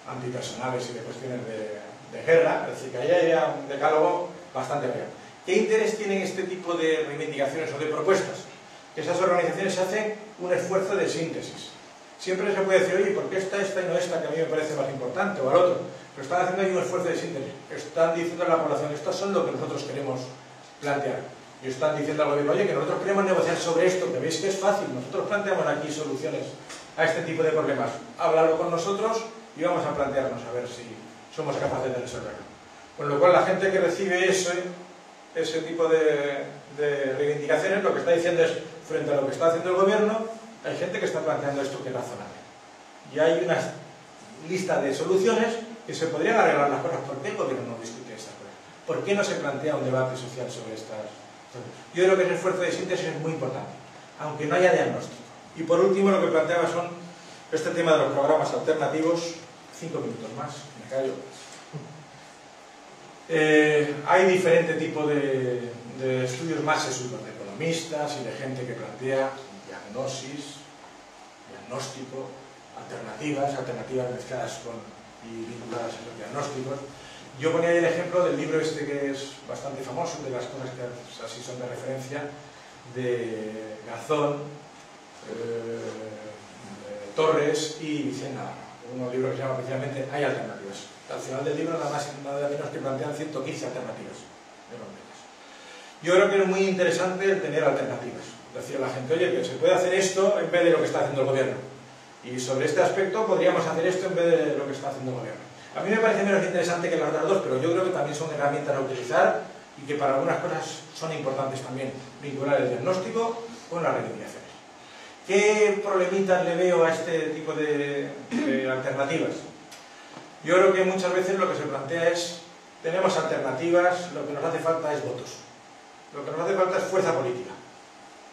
antipersonales y de cuestiones de guerra. Es decir, que ahí había un decálogo bastante real. ¿Qué interés tienen este tipo de reivindicaciones o de propuestas? Que esas organizaciones hacen un esfuerzo de síntesis. Siempre se puede decir, oye, ¿por qué esta y no esta, que a mí me parece más importante, o al otro? Pero están haciendo ahí un esfuerzo de síntesis. Están diciendo a la población, estos son lo que nosotros queremos plantear. Y están diciendo al gobierno, oye, que nosotros queremos negociar sobre esto, que veis que es fácil, nosotros planteamos aquí soluciones a este tipo de problemas. Háblalo con nosotros y vamos a plantearnos a ver si somos capaces de resolverlo. Con lo cual la gente que recibe ese tipo de reivindicaciones, lo que está diciendo es, frente a lo que está haciendo el gobierno, hay gente que está planteando esto que es razonable. Y hay una lista de soluciones que se podrían arreglar las cosas. ¿Por qué el gobierno no discute estas cosas? ¿Por qué no se plantea un debate social sobre estas cosas? Yo creo que ese esfuerzo de síntesis es muy importante, aunque no haya diagnóstico. Y por último, lo que planteaba son este tema de los programas alternativos. 5 minutos más, me callo. Hay diferente tipo de estudios más sesudos, de economistas y de gente que plantea diagnóstico, alternativas mezcladas y vinculadas a los diagnósticos. Yo ponía ahí el ejemplo del libro este que es bastante famoso, de las cosas que así son de referencia, de Garzón, Torres y Vicente Navarro. Un libro que se llama precisamente Hay alternativas. Al final del libro nada menos que plantean 115 alternativas. Yo creo que es muy interesante el tener alternativas. Decir a la gente, oye, que se puede hacer esto en vez de lo que está haciendo el gobierno. Y sobre este aspecto podríamos hacer esto en vez de lo que está haciendo el gobierno. A mí me parece menos interesante que las otras dos, pero yo creo que también son herramientas a utilizar y que para algunas cosas son importantes también vincular el diagnóstico con las reivindicaciones. ¿Qué problemitas le veo a este tipo de alternativas? Yo creo que muchas veces lo que se plantea es, tenemos alternativas, lo que nos hace falta es votos. Lo que nos hace falta es fuerza política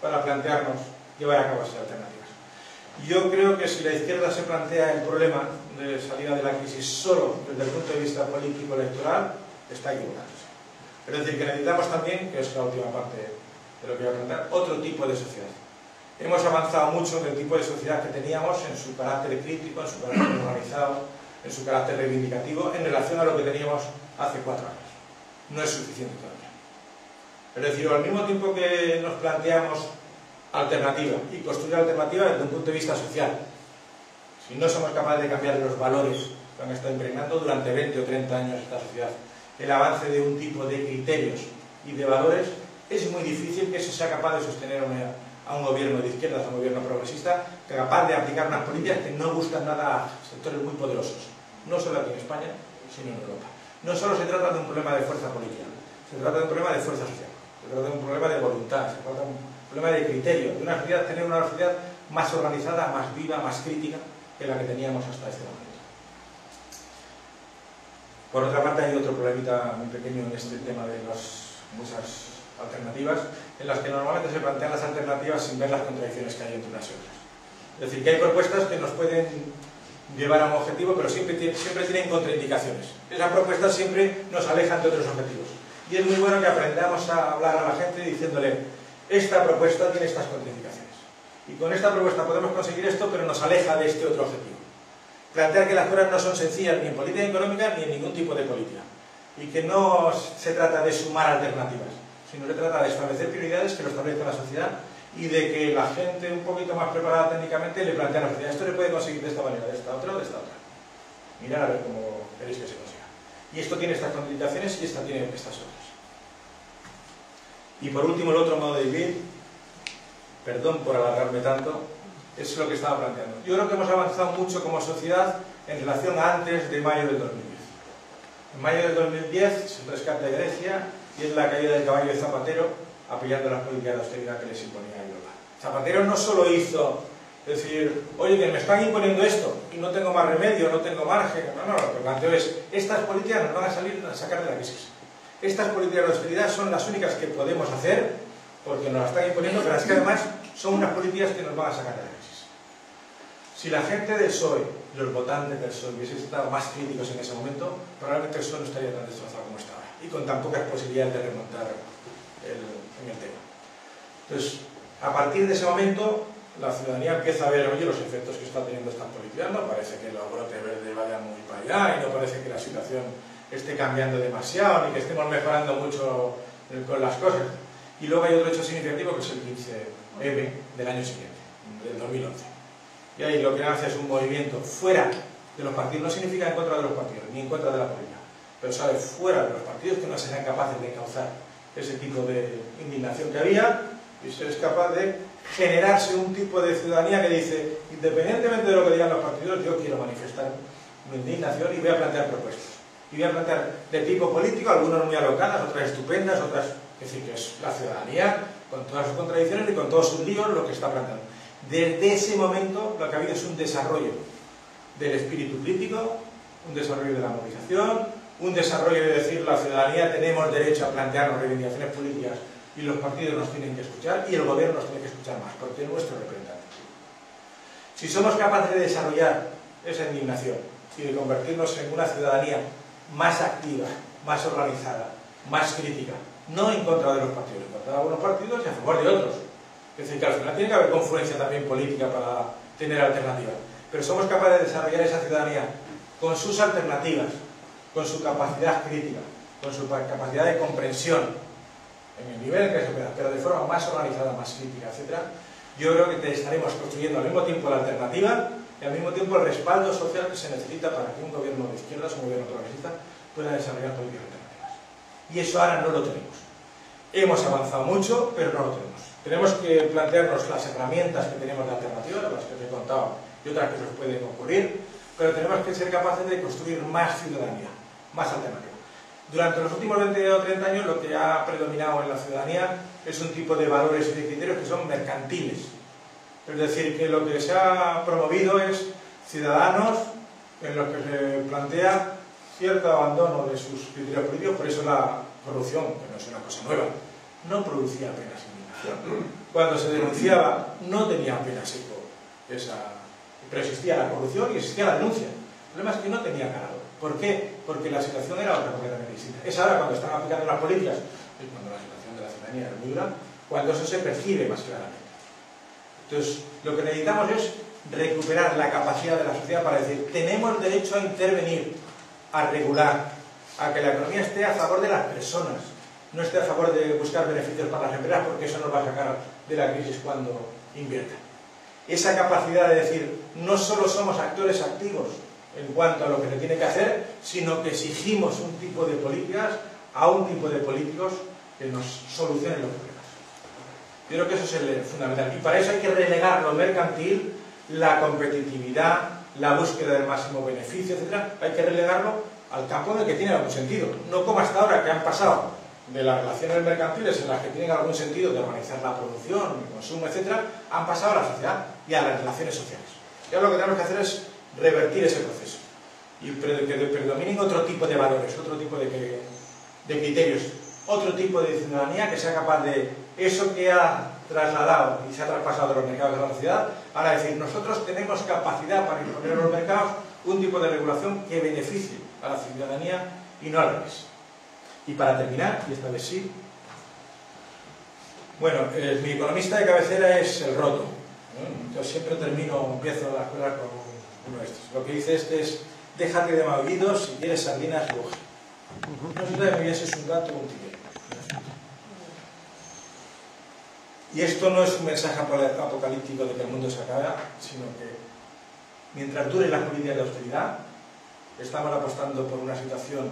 para plantearnos llevar a cabo esas alternativas. Yo creo que si la izquierda se plantea el problema de salida de la crisis solo desde el punto de vista político-electoral, está equivocándose. Es decir, que necesitamos también, que es la última parte de lo que voy a plantear, otro tipo de sociedad. Hemos avanzado mucho en el tipo de sociedad que teníamos, en su carácter crítico, en su carácter organizado, en su carácter reivindicativo, en relación a lo que teníamos hace 4 años. No es suficiente todavía. Es decir, al mismo tiempo que nos planteamos alternativa y construir alternativa desde un punto de vista social, si no somos capaces de cambiar los valores que han estado impregnando durante 20 o 30 años esta sociedad, el avance de un tipo de criterios y de valores, es muy difícil que se sea capaz de sostener a un gobierno de izquierdas, a un gobierno progresista, capaz de aplicar unas políticas que no gustan nada a sectores muy poderosos, no solo aquí en España, sino en Europa. No solo se trata de un problema de fuerza política, se trata de un problema de fuerza social, se trata de un problema de voluntad, se trata de un problema de criterio, de una sociedad, tener una sociedad más organizada, más viva, más crítica que la que teníamos hasta este momento. Por otra parte, hay otro problemita muy pequeño en este tema de muchas alternativas, en las que normalmente se plantean las alternativas sin ver las contradicciones que hay entre unas y otras. Es decir, que hay propuestas que nos pueden llevar a un objetivo, pero siempre tienen contraindicaciones. Esas propuestas siempre nos alejan de otros objetivos. Y es muy bueno que aprendamos a hablar a la gente diciéndole, esta propuesta tiene estas contraindicaciones. Y con esta propuesta podemos conseguir esto, pero nos aleja de este otro objetivo. Plantear que las cosas no son sencillas ni en política económica ni en ningún tipo de política. Y que no se trata de sumar alternativas, sino se trata de establecer prioridades que lo establezca la sociedad y de que la gente un poquito más preparada técnicamente le plantea a la sociedad, esto se puede conseguir de esta manera, de esta otra o de esta otra. Mirad a ver cómo queréis que se consiga. Y esto tiene estas contraindicaciones y esta tiene estas otras. Y por último, el otro modo de vivir, perdón por alargarme tanto, es lo que estaba planteando. Yo creo que hemos avanzado mucho como sociedad en relación a antes de mayo del 2010. En mayo del 2010 se rescata de Grecia y es la caída del caballo de Zapatero apoyando las políticas de austeridad que les imponía Europa. Zapatero no solo hizo decir, oye, que me están imponiendo esto y no tengo más remedio, no tengo margen. No, lo que planteó es, estas políticas nos van a sacar de la crisis. Estas políticas de austeridad son las únicas que podemos hacer porque nos las están imponiendo, pero es que además son unas políticas que nos van a sacar de la crisis. Si la gente del PSOE, los votantes del PSOE, hubiesen estado más críticos en ese momento, probablemente el PSOE no estaría tan destrozado como está ahora y con tan pocas posibilidades de remontar en el tema. Entonces, a partir de ese momento, la ciudadanía empieza a ver, oye, los efectos que está teniendo estas políticas, no parece que los brotes verdes vayan muy para allá y no parece que la situación esté cambiando demasiado ni que estemos mejorando mucho con las cosas. Y luego hay otro hecho significativo que es el 15M del año siguiente, del 2011. y ahí lo que hace es un movimiento fuera de los partidos. No significa en contra de los partidos, ni en contra de la política, pero sale fuera de los partidos, que no serán capaces de causar ese tipo de indignación que había, y se es capaz de generarse un tipo de ciudadanía que dice, independientemente de lo que digan los partidos, yo quiero manifestar mi indignación y voy a plantear propuestas. Y voy a plantear de tipo político, algunas muy alocadas, otras estupendas, otras... Es decir, que es la ciudadanía, con todas sus contradicciones y con todos sus líos, lo que está planteando. Desde ese momento lo que ha habido es un desarrollo del espíritu crítico, un desarrollo de la movilización, un desarrollo de decir la ciudadanía tenemos derecho a plantearnos reivindicaciones políticas y los partidos nos tienen que escuchar y el gobierno nos tiene que escuchar más, porque es nuestro representante. Si somos capaces de desarrollar esa indignación y de convertirnos en una ciudadanía más activa, más organizada, más crítica, no en contra de los partidos, en contra de algunos partidos y a favor de otros. Es decir, que al final tiene que haber confluencia también política para tener alternativas. Pero somos capaces de desarrollar esa ciudadanía con sus alternativas, con su capacidad crítica, con su capacidad de comprensión, en el nivel en que se pueda, pero de forma más organizada, más crítica, etc. Yo creo que estaremos construyendo al mismo tiempo la alternativa y al mismo tiempo el respaldo social que se necesita para que un gobierno de izquierdas, un gobierno progresista, pueda desarrollar políticas alternativas. Y eso ahora no lo tenemos. Hemos avanzado mucho, pero no lo tenemos. Tenemos que plantearnos las herramientas que tenemos de alternativa, las que os he contado y otras que nos pueden ocurrir, pero tenemos que ser capaces de construir más ciudadanía, más alternativa. Durante los últimos 20 o 30 años lo que ha predominado en la ciudadanía es un tipo de valores y de criterios que son mercantiles. Es decir, que lo que se ha promovido es ciudadanos en los que se plantea cierto abandono de sus criterios políticos, por eso la corrupción, que no es una cosa nueva, no producía apenas indignación. Cuando se denunciaba no tenía apenas eco pero existía la corrupción y existía la denuncia. El problema es que no tenía calado. ¿Por qué? Porque la situación era otra completamente distinta. Es ahora cuando están aplicando las políticas, es cuando la situación de la ciudadanía es muy dura, cuando eso se percibe más claramente. Entonces, lo que necesitamos es recuperar la capacidad de la sociedad para decir, tenemos derecho a intervenir, a regular, a que la economía esté a favor de las personas, no esté a favor de buscar beneficios para las empresas, porque eso nos va a sacar de la crisis cuando inviertan. Esa capacidad de decir, no solo somos actores activos en cuanto a lo que se tiene que hacer, sino que exigimos un tipo de políticas a un tipo de políticos que nos solucionen los problemas. Yo creo que eso es el fundamental. Y para eso hay que relegar lo mercantil, la competitividad, la búsqueda del máximo beneficio, etc. Hay que relegarlo al campo en el que tiene algún sentido. No como hasta ahora, que han pasado de las relaciones mercantiles en las que tienen algún sentido de organizar la producción, el consumo, etc., han pasado a la sociedad y a las relaciones sociales. Y ahora lo que tenemos que hacer es revertir ese proceso y que predominen otro tipo de valores, otro tipo de criterios, otro tipo de ciudadanía que sea capaz de eso que ha trasladado y se ha traspasado de los mercados de la sociedad, ahora decir, nosotros tenemos capacidad para imponer en los mercados un tipo de regulación que beneficie a la ciudadanía y no al revés. Y para terminar, y esta vez sí, bueno, mi economista de cabecera es el Roto. Yo siempre empiezo la escuela con uno de estos. Lo que dice este es, déjate de maullidos, si quieres sardinas, coge. No se sabe muy bien si es un gato o un tigre. Y esto no es un mensaje apocalíptico de que el mundo se acaba, sino que mientras duren las políticas de austeridad, estamos apostando por una situación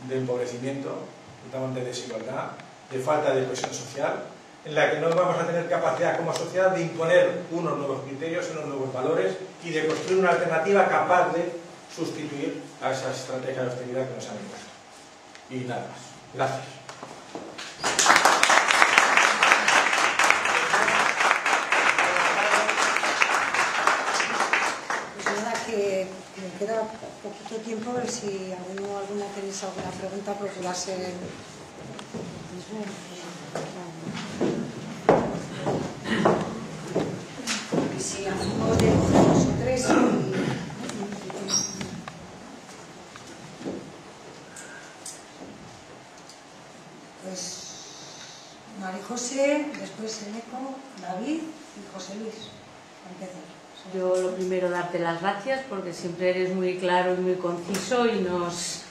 de empobrecimiento, de desigualdad, de falta de cohesión social, en la que no vamos a tener capacidad como sociedad de imponer unos nuevos criterios, unos nuevos valores y de construir una alternativa capaz de sustituir a esas estrategias de austeridad que nos han impuesto. Y nada más. Gracias. Pues nada, que me queda poquito tiempo, a ver si alguna tenéis alguna pregunta, procurar ser... Si hacemos de 2 o 3 pues María José, después Eneco, David y José Luis. Yo lo primero darte las gracias porque siempre eres muy claro y muy conciso y nos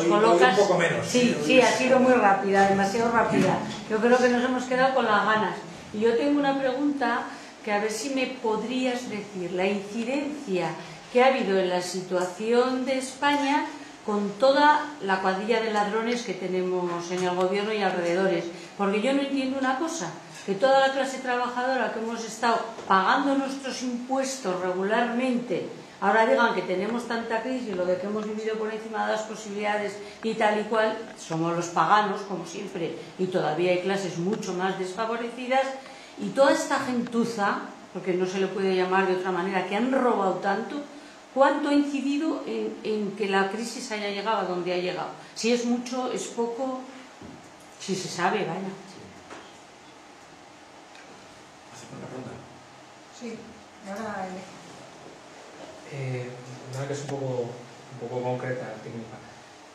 colocas... Hoy un poco menos. Sí, ha sido muy rápida, demasiado rápida. Yo creo que nos hemos quedado con las ganas. Y yo tengo una pregunta que a ver si me podrías decir la incidencia que ha habido en la situación de España con toda la cuadrilla de ladrones que tenemos en el gobierno y alrededores. Porque yo no entiendo una cosa, que toda la clase trabajadora que hemos estado pagando nuestros impuestos regularmente, ahora digan que tenemos tanta crisis, lo de que hemos vivido por encima de las posibilidades y tal y cual, somos los paganos, como siempre, y todavía hay clases mucho más desfavorecidas, y toda esta gentuza, porque no se le puede llamar de otra manera, que han robado tanto, ¿cuánto ha incidido en que la crisis haya llegado a donde ha llegado? Si es mucho, es poco, si se sabe, vaya. ¿Hace una pregunta? Sí, ahora... Una que es un poco concreta, técnica.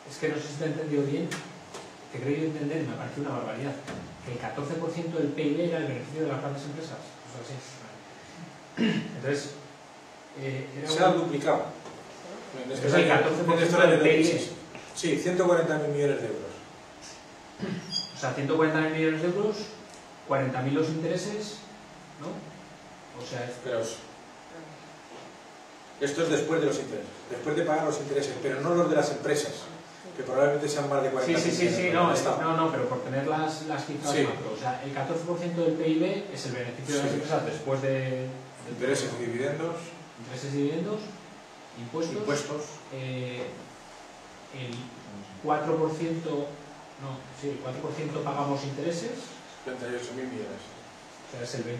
Es que no sé si te he entendido bien, te he creído entender, me pareció una barbaridad, que el 14% del PIB era el beneficio de las grandes empresas. O sea, sí. Entonces, se ha duplicado. Es el 14% del PIB. Sí, 140.000 millones de euros. O sea, 140.000 millones de euros, 40.000 los intereses, ¿no? O sea, Pero esto es después de los intereses, después de pagar los intereses, pero no los de las empresas, que probablemente sean más de 40.000 millones. Sí, no, pero por tener las cifras macro. O sea, el 14% del PIB es el beneficio de las empresas después de intereses y dividendos. Intereses y dividendos, impuestos. El 4%, el 4% pagamos intereses. 38.000 millones. O sea, es el 20%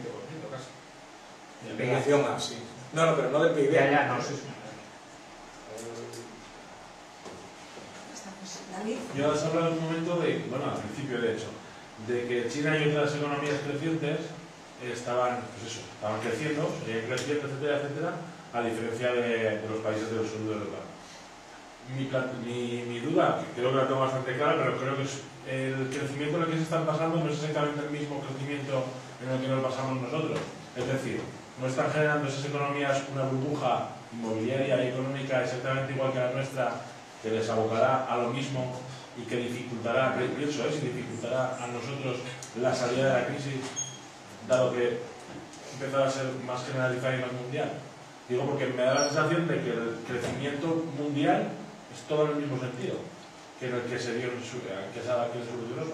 casi. En relación a, sí. No, pero no del PIB. Ya, no sé. Yo has hablado en un momento de, bueno, al principio de hecho, de que China y otras economías crecientes estaban creciendo, seguían creciendo, etcétera, etcétera, a diferencia de los países del sur de Europa. Mi duda, que creo que la tengo bastante clara, pero creo que el crecimiento en el que se están pasando no es exactamente el mismo crecimiento en el que nos pasamos nosotros. Es decir, no están generando esas economías una burbuja inmobiliaria y económica exactamente igual que la nuestra, que les abocará a lo mismo y que dificultará, pienso, dificultará a nosotros la salida de la crisis, dado que empezará a ser más generalizada y más mundial. Digo porque me da la sensación de que el crecimiento mundial es todo en el mismo sentido que en el que se dio que se evolucionó.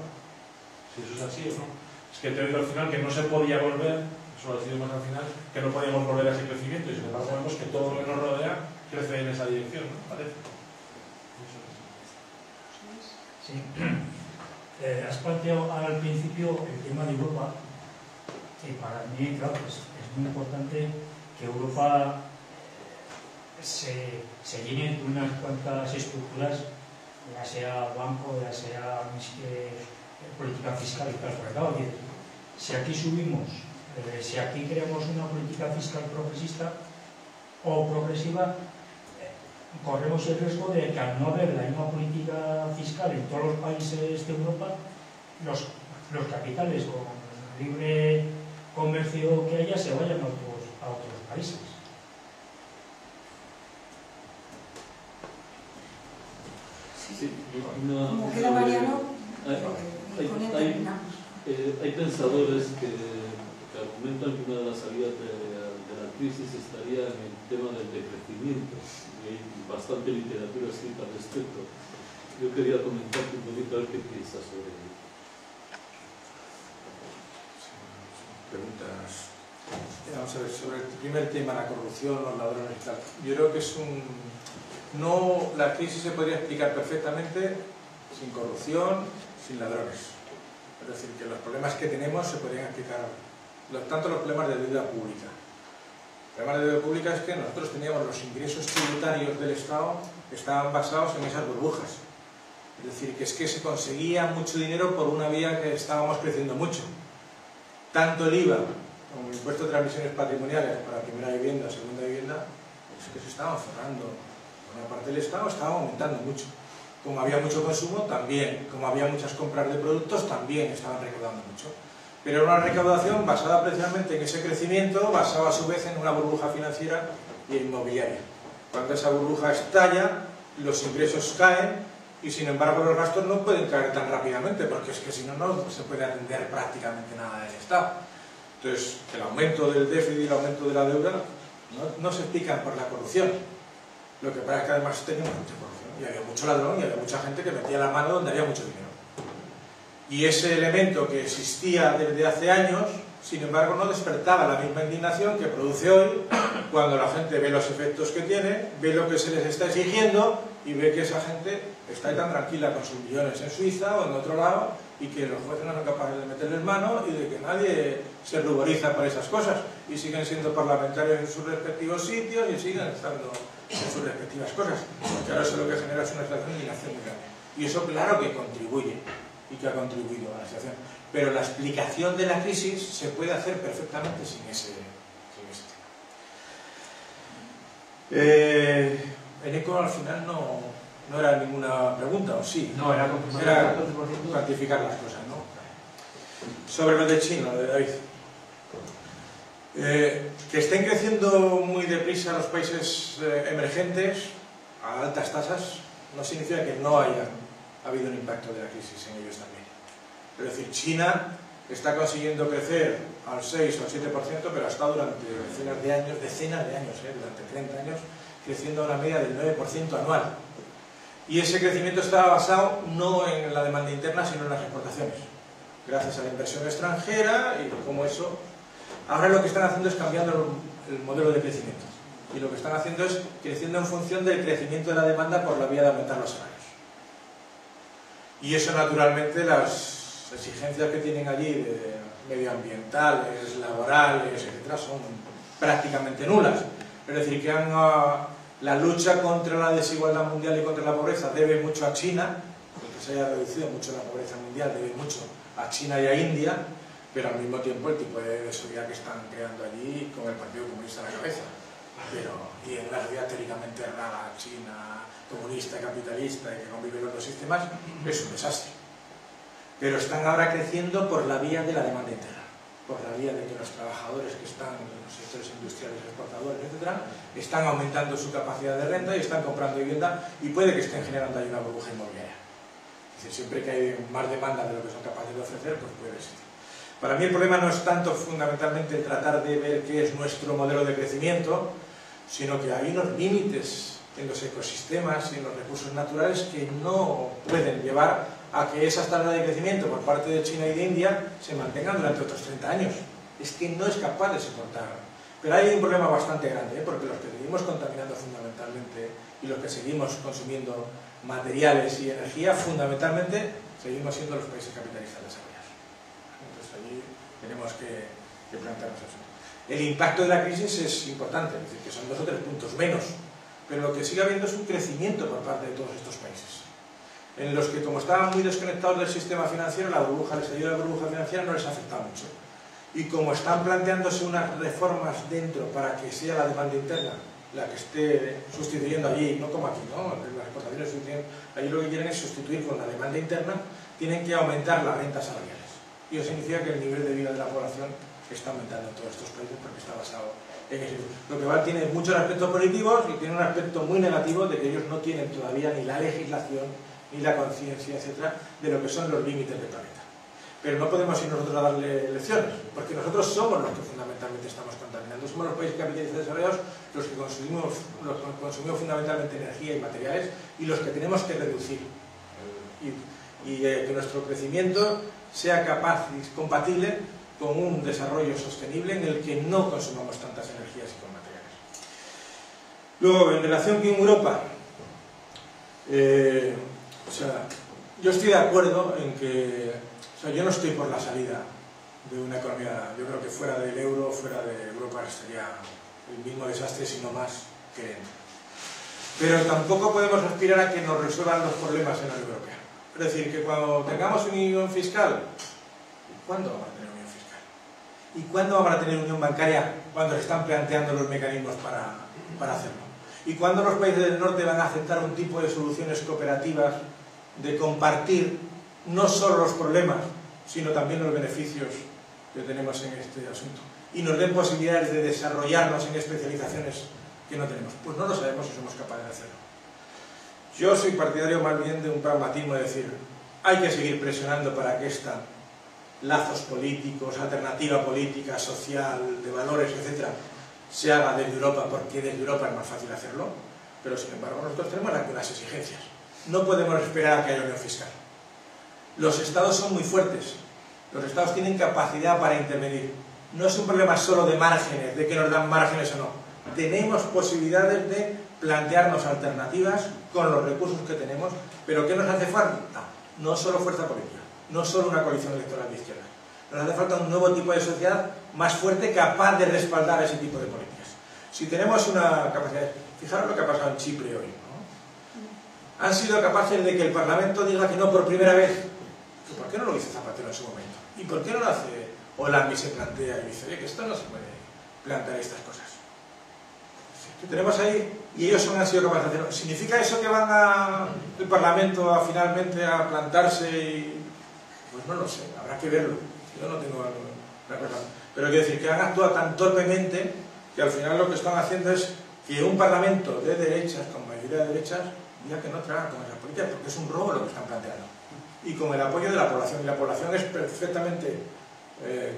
Si eso es así o no. Es que te digo al final que no se podía volver, eso lo decido más al final, que no podíamos volver a ese crecimiento y sin embargo vemos que todo lo que nos rodea crece en esa dirección, ¿no? Parece. Sí. Has planteado al principio el tema de Europa, y para mí, claro, es muy importante que Europa se llene de unas cuantas estructuras, ya sea banco, ya sea política fiscal y tal. Pero claro, si aquí subimos, si aquí creamos una política fiscal progresista o progresiva, corremos el riesgo de que al no haber la misma política fiscal en todos los países de Europa, los capitales con libre comercio que haya se vayan a otros países. Sí, Como queda Mariano, con él terminamos. Hay pensadores que argumentan que una de las salidas de la crisis estaría en el tema del decrecimiento. Hay bastante literatura escrita al respecto. Yo quería comentarte un poquito a ver qué piensas sobre ello. Preguntas. Vamos a ver, sobre el primer tema, la corrupción, los ladrones y tal. Yo creo que es la crisis se podría explicar perfectamente sin corrupción, sin ladrones. Es decir, que los problemas que tenemos se podrían explicar, tanto los problemas de deuda pública. El problema de deuda pública es que nosotros teníamos los ingresos tributarios del Estado que estaban basados en esas burbujas. Es decir, que es que se conseguía mucho dinero por una vía que estábamos creciendo mucho. Tanto el IVA como el impuesto de transmisiones patrimoniales para primera vivienda, segunda vivienda, es que se estaban cerrando. Una parte del Estado estaba aumentando mucho. Como había mucho consumo, también. Como había muchas compras de productos, también estaban recaudando mucho. Pero era una recaudación basada precisamente en ese crecimiento, basada a su vez en una burbuja financiera y inmobiliaria. Cuando esa burbuja estalla, los ingresos caen y sin embargo los gastos no pueden caer tan rápidamente, porque es que si no, no se puede atender prácticamente nada del Estado. Entonces, el aumento del déficit y el aumento de la deuda no se explican por la corrupción. Lo que pasa es que además teníamos mucha corrupción y había mucho ladrón y había mucha gente que metía la mano donde había mucho dinero. Y ese elemento que existía desde hace años, sin embargo, no despertaba la misma indignación que produce hoy cuando la gente ve los efectos que tiene, ve lo que se les está exigiendo y ve que esa gente está ahí tan tranquila con sus millones en Suiza o en otro lado y que los jueces no son capaces de meterles mano y de que nadie se ruboriza por esas cosas y siguen siendo parlamentarios en sus respectivos sitios y siguen estando en sus respectivas cosas. Porque ahora eso lo que genera es una situación de indignación muy grande. Y eso claro que contribuye y que ha contribuido a la situación. Pero la explicación de la crisis se puede hacer perfectamente sin ese tema. En ECO al final no era ninguna pregunta, ¿o sí? No, era cuantificar las cosas, ¿no? Sobre lo de China, lo de David. Que estén creciendo muy deprisa los países emergentes a altas tasas no significa que no haya habido un impacto de la crisis en ellos también. Es decir, China está consiguiendo crecer al 6 o al 7%, pero ha estado durante decenas de años, durante 30 años, creciendo a una media del 9% anual. Y ese crecimiento estaba basado no en la demanda interna, sino en las exportaciones. Gracias a la inversión extranjera y como eso... Ahora lo que están haciendo es cambiando el modelo de crecimiento. Y lo que están haciendo es creciendo en función del crecimiento de la demanda por la vía de aumentar los salarios. Y eso naturalmente las exigencias que tienen allí de medioambientales, laborales, etcétera, son prácticamente nulas. Es decir, que la lucha contra la desigualdad mundial y contra la pobreza debe mucho a China, porque se haya reducido mucho la pobreza mundial, debe mucho a China y a India, pero al mismo tiempo el tipo de sociedad que están creando allí con el Partido Comunista a la cabeza. Y en una sociedad teóricamente rara, China, comunista, capitalista y que convive los dos sistemas, es un desastre. Pero están ahora creciendo por la vía de la demanda interna, por la vía de que los trabajadores que están en los sectores industriales, exportadores, etcétera, están aumentando su capacidad de renta y están comprando vivienda y puede que estén generando ahí una burbuja inmobiliaria. Es decir, siempre que hay más demanda de lo que son capaces de ofrecer, pues puede existir. Para mí el problema no es tanto fundamentalmente tratar de ver qué es nuestro modelo de crecimiento, sino que hay unos límites en los ecosistemas y en los recursos naturales que no pueden llevar a que esas tasas de crecimiento por parte de China y de India se mantengan durante otros 30 años. Es que no es capaz de soportar. Pero hay un problema bastante grande, porque los que seguimos contaminando fundamentalmente y los que seguimos consumiendo materiales y energía, fundamentalmente seguimos siendo los países capitalistas desarrollados. Entonces allí tenemos que plantearnos eso. El impacto de la crisis es importante, es decir, que son 2 o 3 puntos menos, pero lo que sigue habiendo es un crecimiento por parte de todos estos países, en los que como estaban muy desconectados del sistema financiero, la burbuja, les ayuda a la burbuja financiera, no les ha afectado mucho. Y como están planteándose unas reformas dentro para que sea la demanda interna la que esté sustituyendo allí, no como aquí, ¿no? Las exportaciones sustituyen, allí lo que quieren es sustituir con la demanda interna, tienen que aumentar las rentas salariales. Y eso significa que el nivel de vida de la población está aumentando en todos estos países porque está basado en eso. Lo que tiene muchos aspectos positivos y tiene un aspecto muy negativo de que ellos no tienen todavía ni la legislación ni la conciencia, etcétera, de lo que son los límites del planeta. Pero no podemos ir nosotros a darle lecciones, porque nosotros somos los que fundamentalmente estamos contaminando. Somos los países capitalistas desarrollados los que consumimos fundamentalmente energía y materiales y los que tenemos que reducir. Y que nuestro crecimiento sea capaz y compatible con un desarrollo sostenible en el que no consumamos tantas energías y con materiales. Luego, en relación con Europa, yo estoy de acuerdo en que yo no estoy por la salida de una economía, yo creo que fuera del euro, fuera de Europa sería el mismo desastre, sino más que... Pero tampoco podemos aspirar a que nos resuelvan los problemas en la Unión Europea. Es decir, que cuando tengamos unión fiscal, ¿cuándo vamos a tener unión fiscal? ¿Y cuándo vamos a tener unión bancaria cuando se están planteando los mecanismos para hacerlo? ¿Y cuándo los países del norte van a aceptar un tipo de soluciones cooperativas de compartir no solo los problemas, sino también los beneficios que tenemos en este asunto? Y nos den posibilidades de desarrollarnos en especializaciones que no tenemos. Pues no lo sabemos si somos capaces de hacerlo. Yo soy partidario más bien de un pragmatismo, de decir, hay que seguir presionando para que esta lazos políticos, alternativa política, social, de valores, etc., se haga desde Europa, porque desde Europa es más fácil hacerlo, pero sin embargo nosotros tenemos unas exigencias. No podemos esperar a que haya unión fiscal. Los estados son muy fuertes, los estados tienen capacidad para intervenir. No es un problema solo de márgenes, de que nos dan márgenes o no. Tenemos posibilidades de plantearnos alternativas con los recursos que tenemos, pero ¿qué nos hace falta? No solo fuerza política, no solo una coalición electoral de izquierda. Nos hace falta un nuevo tipo de sociedad más fuerte, capaz de respaldar ese tipo de políticas. Si tenemos una capacidad... Fijaros lo que ha pasado en Chipre hoy, ¿no? Han sido capaces de que el Parlamento diga que no por primera vez. ¿Por qué no lo hizo Zapatero en su momento? ¿Y por qué no lo hace Hollande y se plantea y dice, oye, que esto no se puede plantear estas cosas? Que tenemos ahí, y ellos han sido capaces de hacerlo. ¿Significa eso que van al Parlamento finalmente a plantarse y...? Pues no lo sé, habrá que verlo. Yo no tengo la cosa. Pero quiero decir que han actuado tan torpemente que al final lo que están haciendo es que un Parlamento de derechas, con mayoría de derechas, diga que no traga con esas políticas, porque es un robo lo que están planteando. Y con el apoyo de la población, y la población es perfectamente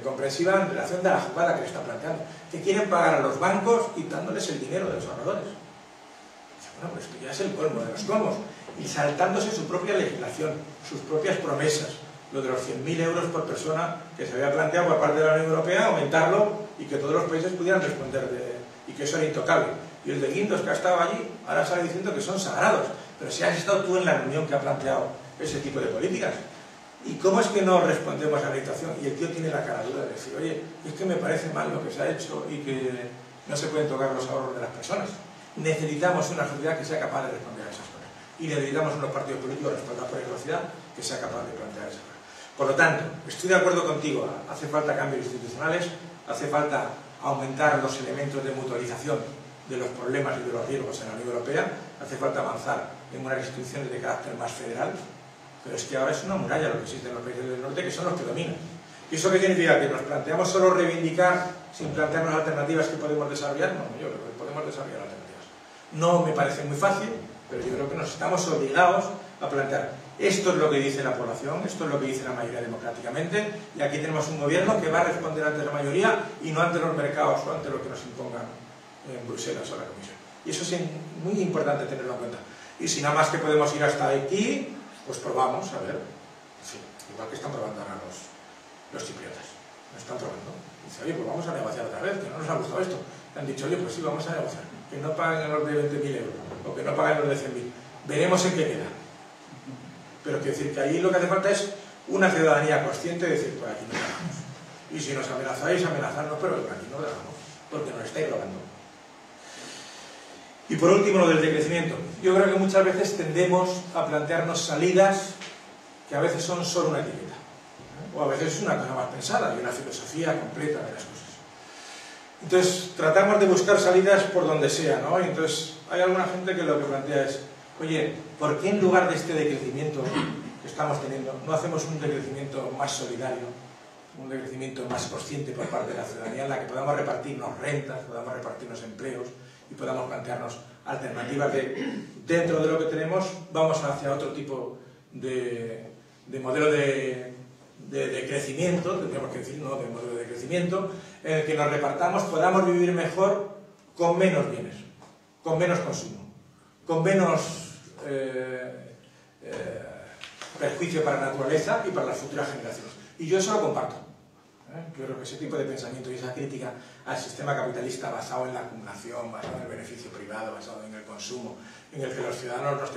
comprensiva en relación de la jugada que le están planteando, que quieren pagar a los bancos quitándoles el dinero de los ahorradores. Bueno, pues esto ya es el colmo de los colmos, y saltándose su propia legislación, sus propias promesas, lo de los 100.000 euros por persona que se había planteado por parte de la Unión Europea, aumentarlo y que todos los países pudieran responder, y que eso era intocable. Y el de Guindos, que ha estado allí, ahora sale diciendo que son sagrados, pero si has estado tú en la reunión que ha planteado ese tipo de políticas. ¿Y cómo es que no respondemos a la invitación? Y el tío tiene la cara dura de decir, oye, es que me parece mal lo que se ha hecho y que no se pueden tocar los ahorros de las personas. Necesitamos una sociedad que sea capaz de responder a esas cosas. Y necesitamos unos partidos políticos respaldados por la sociedad que sea capaz de plantear esas cosas. Por lo tanto, estoy de acuerdo contigo, hace falta cambios institucionales, hace falta aumentar los elementos de mutualización de los problemas y de los riesgos en la Unión Europea, hace falta avanzar en unas instituciones de carácter más federal, pero es que ahora es una muralla lo que existe en los países del norte, que son los que dominan. ¿Y eso qué significa? ¿Que nos planteamos solo reivindicar sin plantearnos alternativas que podemos desarrollar? No, yo creo que podemos desarrollar alternativas. No me parece muy fácil, pero yo creo que nos estamos obligados a plantear. Esto es lo que dice la población, esto es lo que dice la mayoría democráticamente, y aquí tenemos un gobierno que va a responder ante la mayoría y no ante los mercados o ante lo que nos impongan en Bruselas o la Comisión. Y eso es muy importante tenerlo en cuenta. Y si nada más que podemos ir hasta aquí, pues probamos, a ver. En fin, igual que están probando ahora los chipriotas. Lo están probando. Dice, oye, pues vamos a negociar otra vez, que no nos ha gustado esto. Le han dicho, oye, pues sí, vamos a negociar. Que no paguen los de 20.000 euros, o que no paguen los de 100.000. Veremos en qué queda. Pero quiero decir que ahí lo que hace falta es una ciudadanía consciente de decir, pues aquí no ganamos. Y si nos amenazáis, amenazarnos, pero aquí no ganamos, porque nos estáis robando. Y por último, lo del decrecimiento. Yo creo que muchas veces tendemos a plantearnos salidas que a veces son solo una etiqueta. O a veces es una cosa más pensada y una filosofía completa de las cosas. Entonces, tratamos de buscar salidas por donde sea, ¿no? Y entonces, hay alguna gente que lo que plantea es, oye, ¿por qué en lugar de este decrecimiento que estamos teniendo, no hacemos un decrecimiento más solidario, un decrecimiento más consciente por parte de la ciudadanía, en la que podamos repartirnos rentas, podamos repartirnos empleos y podamos plantearnos alternativas de, dentro de lo que tenemos, vamos hacia otro tipo de modelo de crecimiento, tendríamos que decir, ¿no?, de modelo de crecimiento, en el que nos repartamos, podamos vivir mejor con menos bienes, con menos consumo, con menos perjuicio para la naturaleza y para las futuras generaciones. Y yo eso lo comparto. Yo creo que ese tipo de pensamiento y esa crítica al sistema capitalista basado en la acumulación, basado en el beneficio privado, basado en el consumo, en el que los ciudadanos las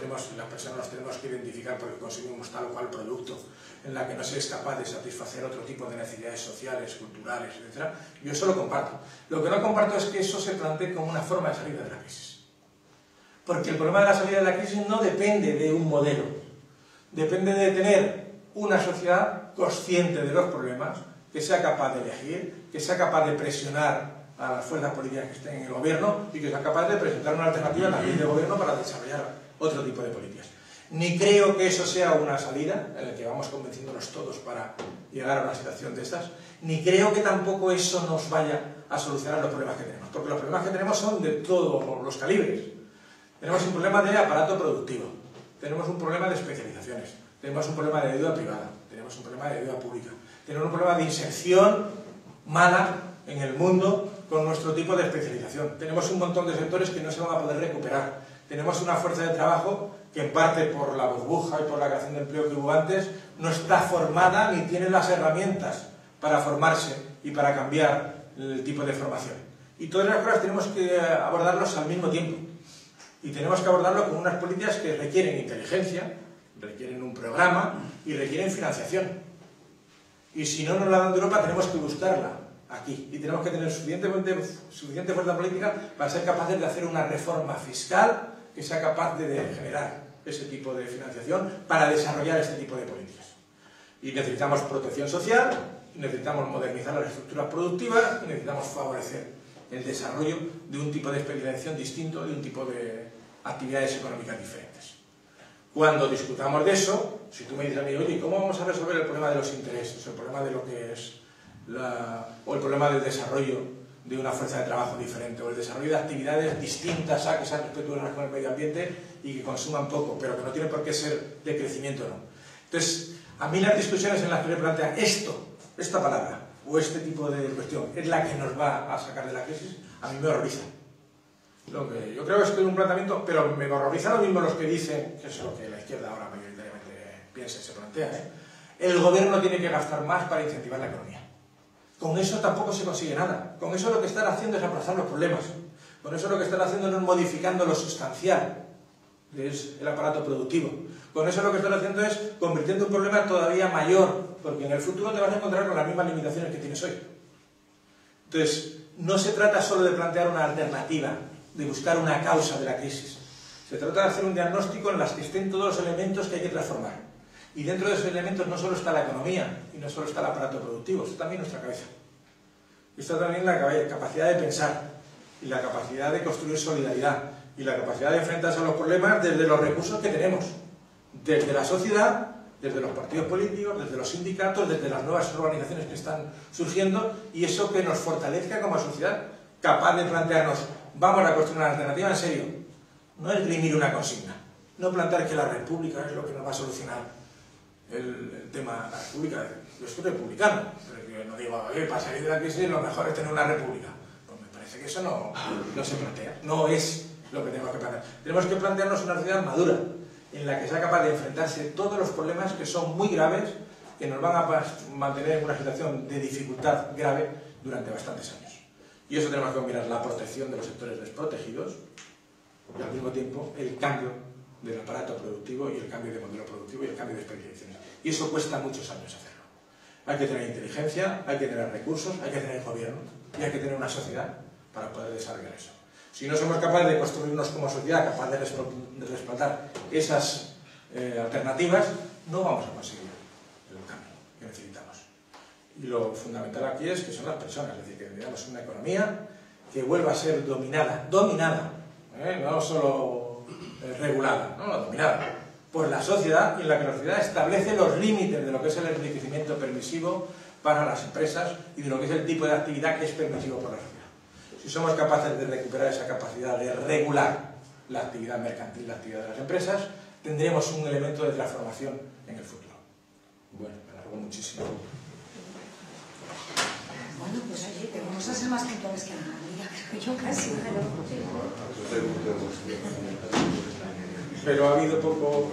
personas nos tenemos que identificar porque consumimos tal o cual producto, en la que no se es capaz de satisfacer otro tipo de necesidades sociales, culturales, etc. Yo eso lo comparto. Lo que no comparto es que eso se plantee como una forma de salida de la crisis. Porque el problema de la salida de la crisis no depende de un modelo, depende de tener una sociedad consciente de los problemas, que sea capaz de elegir, que sea capaz de presionar a las fuerzas políticas que estén en el gobierno y que sea capaz de presentar una alternativa también de gobierno para desarrollar otro tipo de políticas. Ni creo que eso sea una salida en la que vamos convenciéndonos todos para llegar a una situación de estas, ni creo que tampoco eso nos vaya a solucionar los problemas que tenemos, porque los problemas que tenemos son de todos los calibres. Tenemos un problema de aparato productivo, tenemos un problema de especializaciones, tenemos un problema de deuda privada, tenemos un problema de deuda pública, Tenemos un problema de inserción mala en el mundo con nuestro tipo de especialización. Tenemos un montón de sectores que no se van a poder recuperar. Tenemos una fuerza de trabajo que en parte por la burbuja y por la creación de empleo que hubo antes no está formada ni tiene las herramientas para formarse y para cambiar el tipo de formación. Y todas las cosas tenemos que abordarlos al mismo tiempo. Y tenemos que abordarlo con unas políticas que requieren inteligencia, requieren un programa y requieren financiación. Y si no nos la dan de Europa, tenemos que buscarla aquí. Y tenemos que tener suficiente fuerza política para ser capaces de hacer una reforma fiscal que sea capaz de generar ese tipo de financiación para desarrollar este tipo de políticas. Y necesitamos protección social, necesitamos modernizar las estructuras productivas y necesitamos favorecer el desarrollo de un tipo de especialización distinto, de un tipo de actividades económicas diferentes. Cuando discutamos de eso, si tú me dices a mí, oye, ¿cómo vamos a resolver el problema de los intereses, el problema de lo que es o el problema del desarrollo de una fuerza de trabajo diferente, o el desarrollo de actividades distintas a que sean respetuosas con el medio ambiente y que consuman poco, pero que no tienen por qué ser de crecimiento, no? Entonces, a mí las discusiones en las que le plantean esta palabra, o este tipo de cuestión, es la que nos va a sacar de la crisis, a mí me horroriza. Lo que yo creo es que es un planteamiento, pero me horroriza lo mismo los que dicen, que es lo que la izquierda ahora mayoritariamente piensa y se plantea, el gobierno tiene que gastar más para incentivar la economía. Con eso tampoco se consigue nada. Con eso lo que están haciendo es aplazar los problemas. Con eso lo que están haciendo no es modificando lo sustancial, que es el aparato productivo. Con eso lo que están haciendo es convirtiendo un problema todavía mayor, porque en el futuro te vas a encontrar con las mismas limitaciones que tienes hoy. Entonces, no se trata solo de plantear una alternativa, de buscar una causa de la crisis. Se trata de hacer un diagnóstico en las que estén todos los elementos que hay que transformar. Y dentro de esos elementos no solo está la economía, y no solo está el aparato productivo, está también nuestra cabeza. Está también la capacidad de pensar, y la capacidad de construir solidaridad, y la capacidad de enfrentarse a los problemas desde los recursos que tenemos, desde la sociedad, desde los partidos políticos, desde los sindicatos, desde las nuevas organizaciones que están surgiendo, y eso que nos fortalezca como sociedad, capaz de plantearnos, vamos a construir una alternativa en serio, no esgrimir una consigna, no plantear que la república es lo que nos va a solucionar el tema de la república. Yo soy republicano, pero yo no digo, para salir de la crisis lo mejor es tener una república. Pues me parece que eso no se plantea, no es lo que tenemos que plantear. Tenemos que plantearnos una sociedad madura, en la que sea capaz de enfrentarse todos los problemas que son muy graves, que nos van a mantener en una situación de dificultad grave durante bastantes años. Y eso tenemos que combinar la protección de los sectores desprotegidos y al mismo tiempo el cambio del aparato productivo y el cambio de modelo productivo y el cambio de especializaciones. Y eso cuesta muchos años hacerlo. Hay que tener inteligencia, hay que tener recursos, hay que tener gobierno y hay que tener una sociedad para poder desarrollar eso. Si no somos capaces de construirnos como sociedad, capaz de respaldar esas alternativas, no vamos a conseguir el cambio que necesitamos. Y lo fundamental aquí es que son las personas, es decir, que tengamos una economía que vuelva a ser dominada, no solo regulada, no, dominada por la sociedad, en la que la sociedad establece los límites de lo que es el enriquecimiento permisivo para las empresas y de lo que es el tipo de actividad que es permisivo por la sociedad. Si somos capaces de recuperar esa capacidad de regular la actividad mercantil, la actividad de las empresas, tendremos un elemento de transformación en el futuro. Bueno, me alargo muchísimo. Bueno, pues oye, pero vamos a ser más puntuales que nada, creo yo casi. Pero ha habido poco...